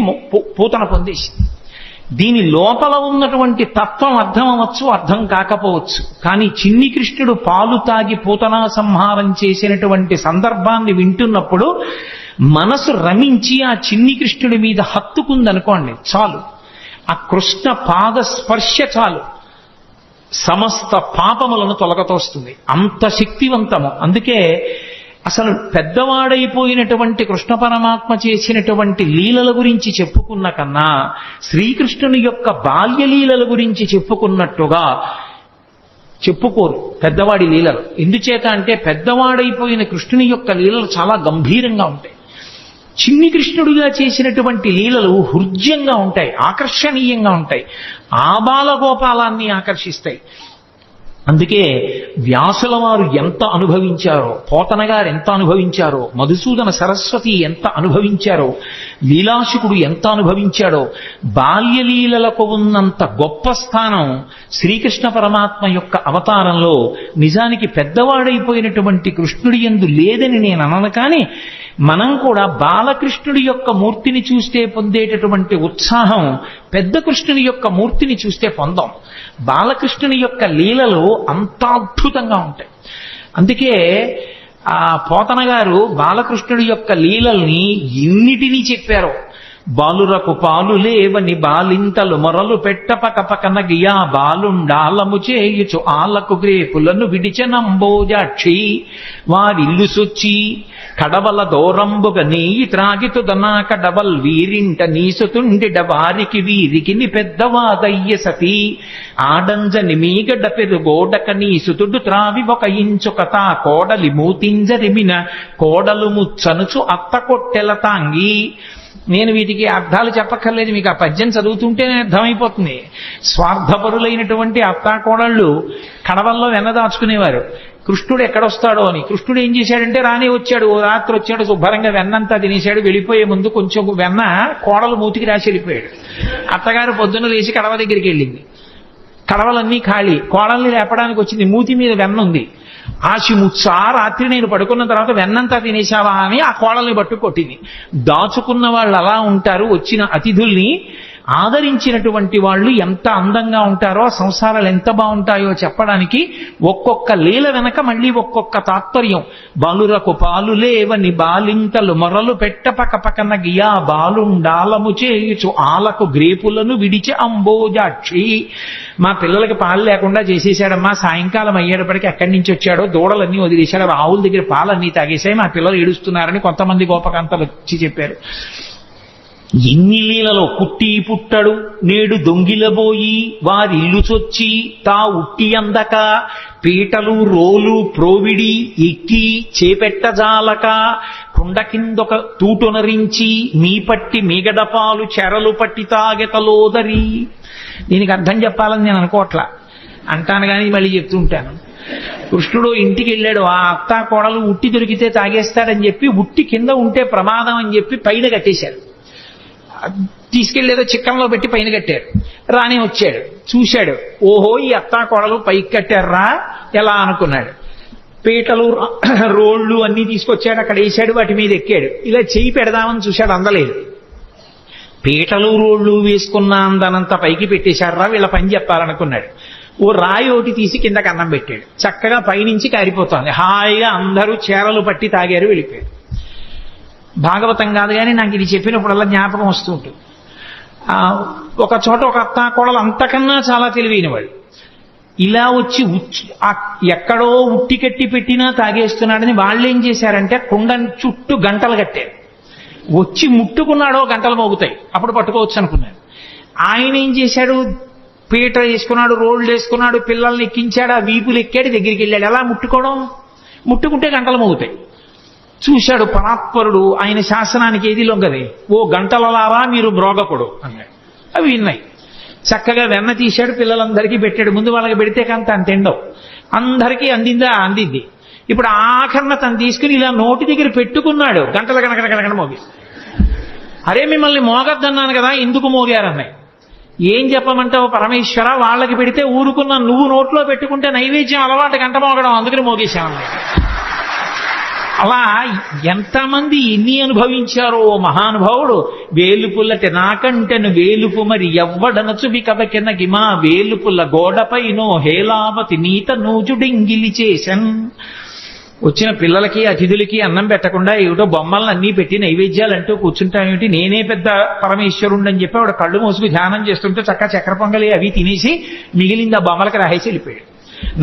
పూతన పొందేసింది. దీని లోపల ఉన్నటువంటి తత్వం అర్థం అవ్వచ్చు, అర్థం కాకపోవచ్చు. కానీ చిన్ని కృష్ణుడు పాలు తాగి పూతనా సంహారం చేసినటువంటి సందర్భాన్ని వింటున్నప్పుడు మనసు రమించి ఆ చిన్ని కృష్ణుడి మీద హత్తుకుందనుకోండి, చాలు. ఆ కృష్ణ పాద స్పర్శ చాలు సమస్త పాపములను తొలగతోస్తుంది. అంత శక్తివంతము. అందుకే అసలు పెద్దవాడైపోయినటువంటి కృష్ణ పరమాత్మ చేసినటువంటి లీలల గురించి చెప్పుకున్న కన్నా శ్రీకృష్ణుని యొక్క బాల్యలీలల గురించి చెప్పుకున్నట్టుగా చెప్పుకోరు పెద్దవాడి లీలలు. ఎందుచేత అంటే పెద్దవాడైపోయిన కృష్ణుని యొక్క లీలలు చాలా గంభీరంగా ఉంటాయి. చిన్ని కృష్ణుడిగా చేసినటువంటి లీలలు హృద్యంగా ఉంటాయి, ఆకర్షణీయంగా ఉంటాయి, ఆ బాలగోపాలాన్ని ఆకర్షిస్తాయి. అందుకే వ్యాసుల వారు ఎంత అనుభవించారో, పోతన గారు ఎంత అనుభవించారో, మధుసూదన సరస్వతి ఎంత అనుభవించారో, లీలాశుకుడు ఎంత అనుభవించాడో, బాల్యలీలలకు ఉన్నంత గొప్ప స్థానం శ్రీకృష్ణ పరమాత్మ యొక్క అవతారంలో నిజానికి పెద్దవాడైపోయినటువంటి కృష్ణుడి యందు లేదని నేను అనను. కానీ మనం కూడా బాలకృష్ణుడి యొక్క మూర్తిని చూస్తే పొందేటటువంటి ఉత్సాహం పెద్ద కృష్ణుని యొక్క మూర్తిని చూస్తే పొందాం. బాలకృష్ణుని యొక్క లీలలు అంత అద్భుతంగా ఉంటాయి. అందుకే ఆ పోతన గారు బాలకృష్ణుడి యొక్క లీలల్ని ఎన్నిటినీ చెప్పారో. బాలురకు పాలు లేవని బాలింతలు మొరలు పెట్టపక పకన గియా బాలుండాలము చేయుచు ఆలకు గ్రేపులను విడిచెనంబోజాక్షి వారిల్లు సొచ్చి కడవల దూరంబుగ నీయి త్రాగితుదనా కడవల్ వీరింట నీసుతుండిడ వారికి వీరికి పెద్దవాదయ్య సతీ ఆడంజని మీగడ్డ పెరుగోడక నీసుతుడు త్రావి ఒక ఇంచుక తా కోడలి మూతింజరిమిన కోడలు ముచ్చనుచు అత్త కొట్టెల తాంగి. నేను వీటికి అర్థాలు చెప్పక్కర్లేదు, మీకు ఆ పద్యం చదువుతుంటేనే అర్థమైపోతుంది. స్వార్థపరులైనటువంటి అత్తాకోడళ్ళు కడవల్లో వెన్నదాచుకునేవారు. కృష్ణుడు ఎక్కడొస్తాడో అని. కృష్ణుడు ఏం చేశాడంటే రానే వచ్చాడు, ఓ రాత్రి వచ్చాడు, శుభ్రంగా వెన్నంతా తినేశాడు. వెళ్ళిపోయే ముందు కొంచెం వెన్న కోడలు మూతికి రాసి వెళ్ళిపోయాడు. అత్తగారు పొద్దున్న లేచి కడవ దగ్గరికి వెళ్ళింది. కడవలన్నీ ఖాళీ. కోడల్ని లేపడానికి వచ్చింది, మూతి మీద వెన్న ఉంది. ఆశిముత్సా రాత్రి నేను పడుకున్న తర్వాత వెన్నంతా తినేశావా అని ఆ కోడల్ని పట్టు కొట్టింది. దాచుకున్న వాళ్ళు అలా ఉంటారు. వచ్చిన అతిథుల్ని ఆదరించినటువంటి వాళ్ళు ఎంత అందంగా ఉంటారో, సంసారాలు ఎంత బాగుంటాయో చెప్పడానికి ఒక్కొక్క లీల వెనక మళ్ళీ ఒక్కొక్క తాత్పర్యం. బాలురకు పాలు లేవని బాలింతలు మొరలు పెట్టపక పకన గియా బాలుండాలము చేయుచు ఆలకు గ్రేపులను విడిచి అంబోజాక్షి. మా పిల్లలకి పాలు లేకుండా చేసేసాడమ్మా, సాయంకాలం అయ్యేటప్పటికి ఎక్కడి నుంచి వచ్చాడో దూడలన్నీ వదిలేశాడు, ఆవుల దగ్గర పాలన్నీ తాగేశాయి, మా పిల్లలు ఏడుస్తున్నారని కొంతమంది గోపకాంతలు వచ్చి చెప్పారు. ఎన్ని లీలలో పుట్టి పుట్టడు నేడు దొంగిలబోయి వారి ఇల్లు చొచ్చి తా ఉట్టి అందక పీటలు రోలు ప్రోవిడి ఎక్కి చేపెట్టజాలక కుండ కిందొక తూటొనరించి మీ పట్టి మీగడపాలు చెరలు పట్టి తాగెతలోదరి. దీనికి అర్థం చెప్పాలని నేను అనుకోవట్లా, అంటాను కానీ మళ్ళీ చెప్తుంటాను. కృష్ణుడు ఇంటికి వెళ్ళాడు, ఆ అత్తా కోడలు ఉట్టి దొరికితే తాగేస్తాడని చెప్పి ఉట్టి కింద ఉంటే ప్రమాదం అని చెప్పి పైన కట్టేశారు. తీసుకెళ్లేదో చిక్కంలో పెట్టి పైన కట్టారు. రానే వచ్చాడు, చూశాడు, ఓహో ఈ అత్తా కోడలు పైకి కట్టారా ఎలా అనుకున్నాడు. పీటలు రోళ్లు అన్ని తీసుకొచ్చాడు, అక్కడ వేసాడు, వాటి మీద ఎక్కాడు. ఇలా చెయ్యి పెడదామని చూశాడు, అందలేదు. పీటలు రోళ్లు వేసుకున్న అందనంత పైకి పెట్టేశారా, వీళ్ళ పని చెప్పాలనుకున్నాడు. ఓ రాయి ఒకటి తీసి కిందకి అన్నం పెట్టాడు. చక్కగా పైనుంచి కారిపోతోంది. హాయిగా అందరూ చీరలు పట్టి తాగారు, వెళ్ళిపోయారు. భాగవతం కాదు కానీ నాకు ఇది చెప్పినప్పుడల్లా జ్ఞాపకం వస్తూ ఉంటుంది. ఒక చోట ఒక అత్తా కోడలు అంతకన్నా చాలా తెలివైన వాడు. ఇలా వచ్చి ఎక్కడో ఉట్టి కట్టి పెట్టినా తాగేస్తున్నాడని వాళ్ళు ఏం చేశారంటే కుండ చుట్టూ గంటలు కట్టారు. వచ్చి ముట్టుకున్నాడో గంటలు మోగుతాయి, అప్పుడు పట్టుకోవచ్చు అనుకున్నాడు. ఆయన ఏం చేశాడు, పీట వేసుకున్నాడు, రోడ్లు వేసుకున్నాడు, పిల్లల్ని ఎక్కించాడు, ఆ వీపులు ఎక్కాడు, దగ్గరికి వెళ్ళాడు. ఎలా ముట్టుకోవడం, ముట్టుకుంటే గంటలు మోగుతాయి. చూశాడు పరాత్పరుడు, ఆయన శాసనానికి ఏది లొంగది. ఓ గంటలలారా మీరు మ్రోగకుడు అన్నాడు. అవి విన్నాయి. చక్కగా వెన్న తీశాడు, పిల్లలందరికీ పెట్టాడు. ముందు వాళ్ళకి పెడితే కానీ తను తిండవు. అందరికీ అందిందా, అందింది. ఇప్పుడు ఆఖరణ తను తీసుకుని ఇలా నోటి దగ్గర పెట్టుకున్నాడు, గంటల గనకన మోగి. అరే మిమ్మల్ని మోగద్దన్నాను కదా, ఎందుకు మోగారన్నాయి. ఏం చెప్పమంటావు పరమేశ్వర, వాళ్ళకి పెడితే ఊరుకున్నా, నువ్వు నోట్లో పెట్టుకుంటే నైవేద్యం అలవాటు గంట మోగడం, అందుకని మోగేశామన్నాయి. అలా ఎంతమంది ఎన్ని అనుభవించారో మహానుభావుడు. వేలుపుల్లటి నాకంటెను వేలుపు మరి ఎవ్వడనచు బికబకెన గిమా వేలుపుల్ల గోడపైనో హేలావతి నీత నూజుడింగిలి చేసన్. వచ్చిన పిల్లలకి అతిథులకి అన్నం పెట్టకుండా ఏమిటో బొమ్మలను అన్నీ పెట్టి నైవేద్యాలు అంటూ కూర్చుంటామేమిటి, నేనే పెద్ద పరమేశ్వరుండని చెప్పి ఆవిడ కళ్ళు మూసుకు ధ్యానం చేస్తుంటే చక్కెర పొంగలి అవి తినేసి మిగిలింది ఆ బొమ్మలకు రాసేసి వెళ్ళిపోయాడు.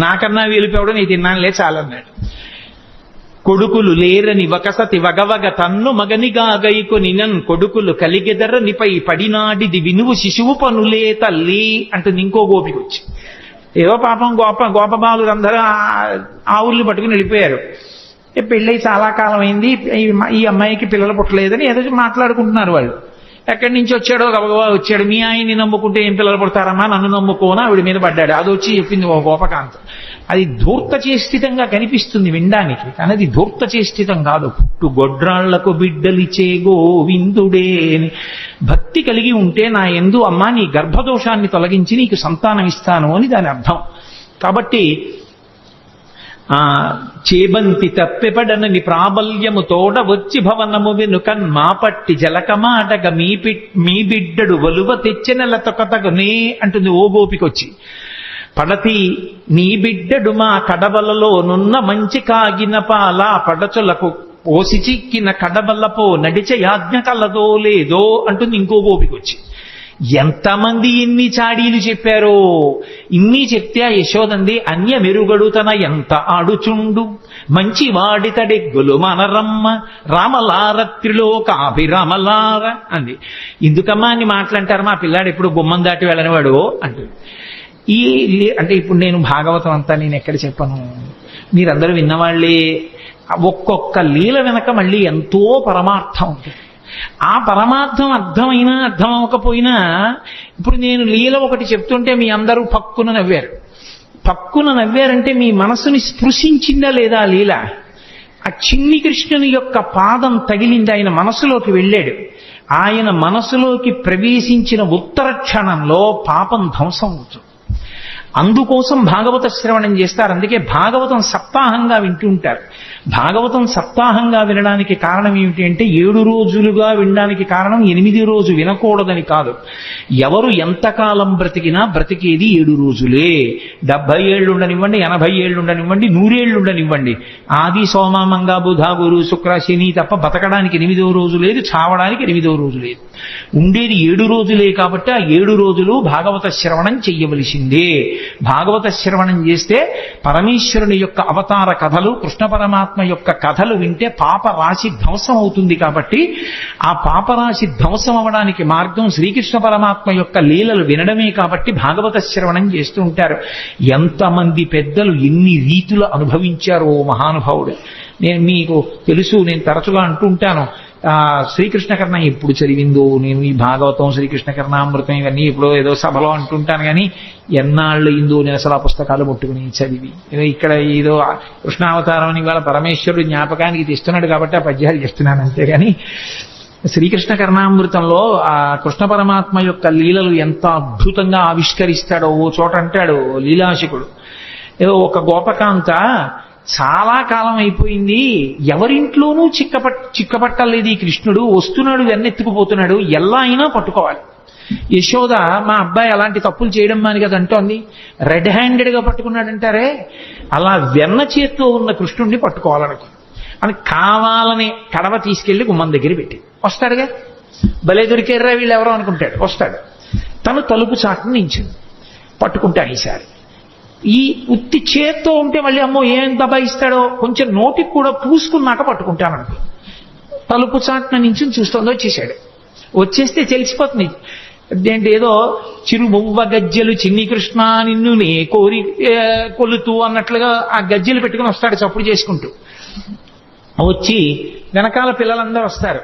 నాకన్నా వెళ్ళిపోవడం నేను తిన్నానులే చాలన్నాడు. కొడుకులు లేరని వకసతి వగవగ తన్ను మగనిగా గైకొనినన్ కొడుకులు కలిగెదర నిపై పడినాడిది వినువు శిశువు పనులే తల్లి అంటుంది ఇంకో గోపికి వచ్చి. ఏదో పాపం గోపబాలురందరూ ఆవుల్ని పట్టుకుని వెళ్ళిపోయారు. పెళ్ళై చాలా కాలం అయింది, ఈ అమ్మాయికి పిల్లలు పుట్టలేదని ఏదో మాట్లాడుకుంటున్నారు వాళ్ళు. ఎక్కడి నుంచి వచ్చాడో గబగబా వచ్చాడు. మీ ఆయన్ని నమ్ముకుంటే ఏం పిల్లలు పుడతారమ్మా, నన్ను నమ్ముకోనా ఆవిడ మీద పడ్డాడు. అది వచ్చి చెప్పింది ఓ గోపకాంత. అది ధూర్త చేష్టితంగా కనిపిస్తుంది వినడానికి, కానీ అది ధూర్త చేష్టితం కాదు. పుట్టు గొడ్రాళ్లకు బిడ్డలిచే గోవిందుడే అని భక్తి కలిగి ఉంటే నా యందు అమ్మా నీ గర్భదోషాన్ని తొలగించి నీకు సంతానం ఇస్తాను అని దాని అర్థం. కాబట్టి చేబంతి తప్పెపడనని ప్రాబల్యము తోడ వచ్చి భవనము వెనుకన్ మా పట్టి జలకమాటగ మీ బిడ్డడు వలువ తెచ్చెనల తొకతగునే అంటుంది ఓ గోపికొచ్చి. పడతి నీ బిడ్డడు మా కడవలలో నున్న మంచి కాగిన పాల పడచులకు ఓసి చిక్కిన కడబల్లపో నడిచ యాజ్ఞ కలదో లేదో అంటుంది ఇంకో గోపిక వచ్చి. ఎంతమంది ఎన్ని చాడీలు చెప్పారో. ఇన్ని చెప్తే ఆ యశోదంది అన్య మెరుగడుతన ఎంత ఆడుచుండు మంచి వాడితడెగ్గులు మనరమ్మ రామలారత్రిలోకాభిరామలార అంది. ఎందుకమ్మా అని మాట్లాంటారు, మా పిల్లాడు ఎప్పుడు గుమ్మం దాటి వెళ్ళనివాడు అంటుంది. అంటే ఇప్పుడు నేను భాగవతం అంతా నేను ఎక్కడ చెప్పను, మీరందరూ విన్నవాళ్ళే. ఒక్కొక్క లీల వెనక మళ్ళీ ఎంతో పరమార్థం ఉంటుంది. ఆ పరమార్థం అర్థమైనా అర్థం అవ్వకపోయినా ఇప్పుడు నేను లీల ఒకటి చెప్తుంటే మీ అందరూ పక్కున నవ్వారు. పక్కున నవ్వారంటే మీ మనసుని స్పృశించిందా లేదా ఆ లీల? ఆ చిన్ని కృష్ణుని యొక్క పాదం తగిలింది, ఆయన మనసులోకి వెళ్ళాడు. ఆయన మనసులోకి ప్రవేశించిన ఉత్తర క్షణంలో పాపం ధ్వంసం అవుతుంది. అందుకోసం భాగవత శ్రవణం చేస్తారు. అందుకే భాగవతం సప్తాహంగా వింటూ ఉంటారు. భాగవతం సప్తాహంగా వినడానికి కారణం ఏమిటి అంటే 7 రోజులుగా వినడానికి కారణం 8 రోజు వినకూడదని కాదు. ఎవరు ఎంతకాలం బ్రతికినా బ్రతికేది 7 రోజులే. 70 ఏళ్ళు ఉండనివ్వండి, 80 ఏళ్ళు ఉండనివ్వండి, 100 ఏళ్ళు ఉండనివ్వండి. ఆది సోమ మంగ బుధ గురు శుక్ర శని తప్ప బతకడానికి 8వ రోజు లేదు, చావడానికి 8వ రోజు లేదు. ఉండేది 7 రోజులే. కాబట్టి ఆ 7 రోజులు భాగవత శ్రవణం చెయ్యవలసిందే. భాగవత శ్రవణం చేస్తే పరమేశ్వరుని యొక్క అవతార కథలు, కృష్ణ పరమాత్మ యొక్క కథలు వింటే పాపరాశి ధ్వంసం అవుతుంది. కాబట్టి ఆ పాపరాశి ధ్వంసం అవడానికి మార్గం శ్రీకృష్ణ పరమాత్మ యొక్క లీలలు వినడమే. కాబట్టి భాగవత శ్రవణం చేస్తూ ఉంటారు. ఎంతమంది పెద్దలు ఎన్ని రీతులు అనుభవించారో మహానుభావుడు. నేను మీకు తెలుసు, నేను తరచుగా అంటూ ఉంటాను, శ్రీకృష్ణ కర్ణ ఎప్పుడు చదివిందో నేను ఈ భాగవతం శ్రీకృష్ణ కర్ణామృతం ఇవన్నీ ఎప్పుడో ఏదో సభలో అంటుంటాను, కానీ ఎన్నాళ్ళు అయిందో నేను అసలు ఆ పుస్తకాలు ముట్టుకుని చదివి. ఇక్కడ ఏదో కృష్ణావతారం అని ఇవాళ పరమేశ్వరుడు జ్ఞాపకానికి తెస్తున్నాడు కాబట్టి ఆ పద్యాలు చేస్తున్నాను అంతేగాని శ్రీకృష్ణ కర్ణామృతంలో ఆ కృష్ణ పరమాత్మ యొక్క లీలలు ఎంత అద్భుతంగా ఆవిష్కరిస్తాడో. ఓ చోట అంటాడు లీలాశకుడు, ఏదో ఒక గోపకాంత చాలా కాలం అయిపోయింది, ఎవరింట్లోనూ చిక్కపట్టలేదు ఈ కృష్ణుడు, వస్తున్నాడు వెన్నెత్తుకుపోతున్నాడు, ఎలా అయినా పట్టుకోవాలి. యశోద మా అబ్బాయి అలాంటి తప్పులు చేయడం మాని కదా అంటోంది. రెడ్ హ్యాండెడ్ గా పట్టుకున్నాడంటారే, అలా వెన్న చేత్తో ఉన్న కృష్ణుడిని పట్టుకోవాలనుకో అని కావాలని కడవ తీసుకెళ్లి గుమ్మం దగ్గర పెట్టి వస్తాడుగా. భలే దొరికేర్రా వీళ్ళు ఎవరో అనుకుంటాడు. వస్తాడు, తను తలుపు చాటును నించుంది, పట్టుకుంటాను ఈసారి. ఈ ఉత్తి చేత్తో ఉంటే మళ్ళీ అమ్మో ఏం దబాయిస్తాడో, కొంచెం నోటికి కూడా పూసుకున్నాక పట్టుకుంటాననుకో. తలుపు చాటున నుంచి చూస్తోందో వచ్చేసాడు. వచ్చేస్తే తెలిసిపోతుంది. అదేంటి ఏదో చిరుమువ్వ గజ్జెలు చిన్ని కృష్ణ నిన్ను నే కోరి కొలుతూ అన్నట్లుగా ఆ గజ్జెలు పెట్టుకుని వస్తాడు చప్పుడు చేసుకుంటూ. వచ్చి వెనకాల పిల్లలందరూ వస్తారు.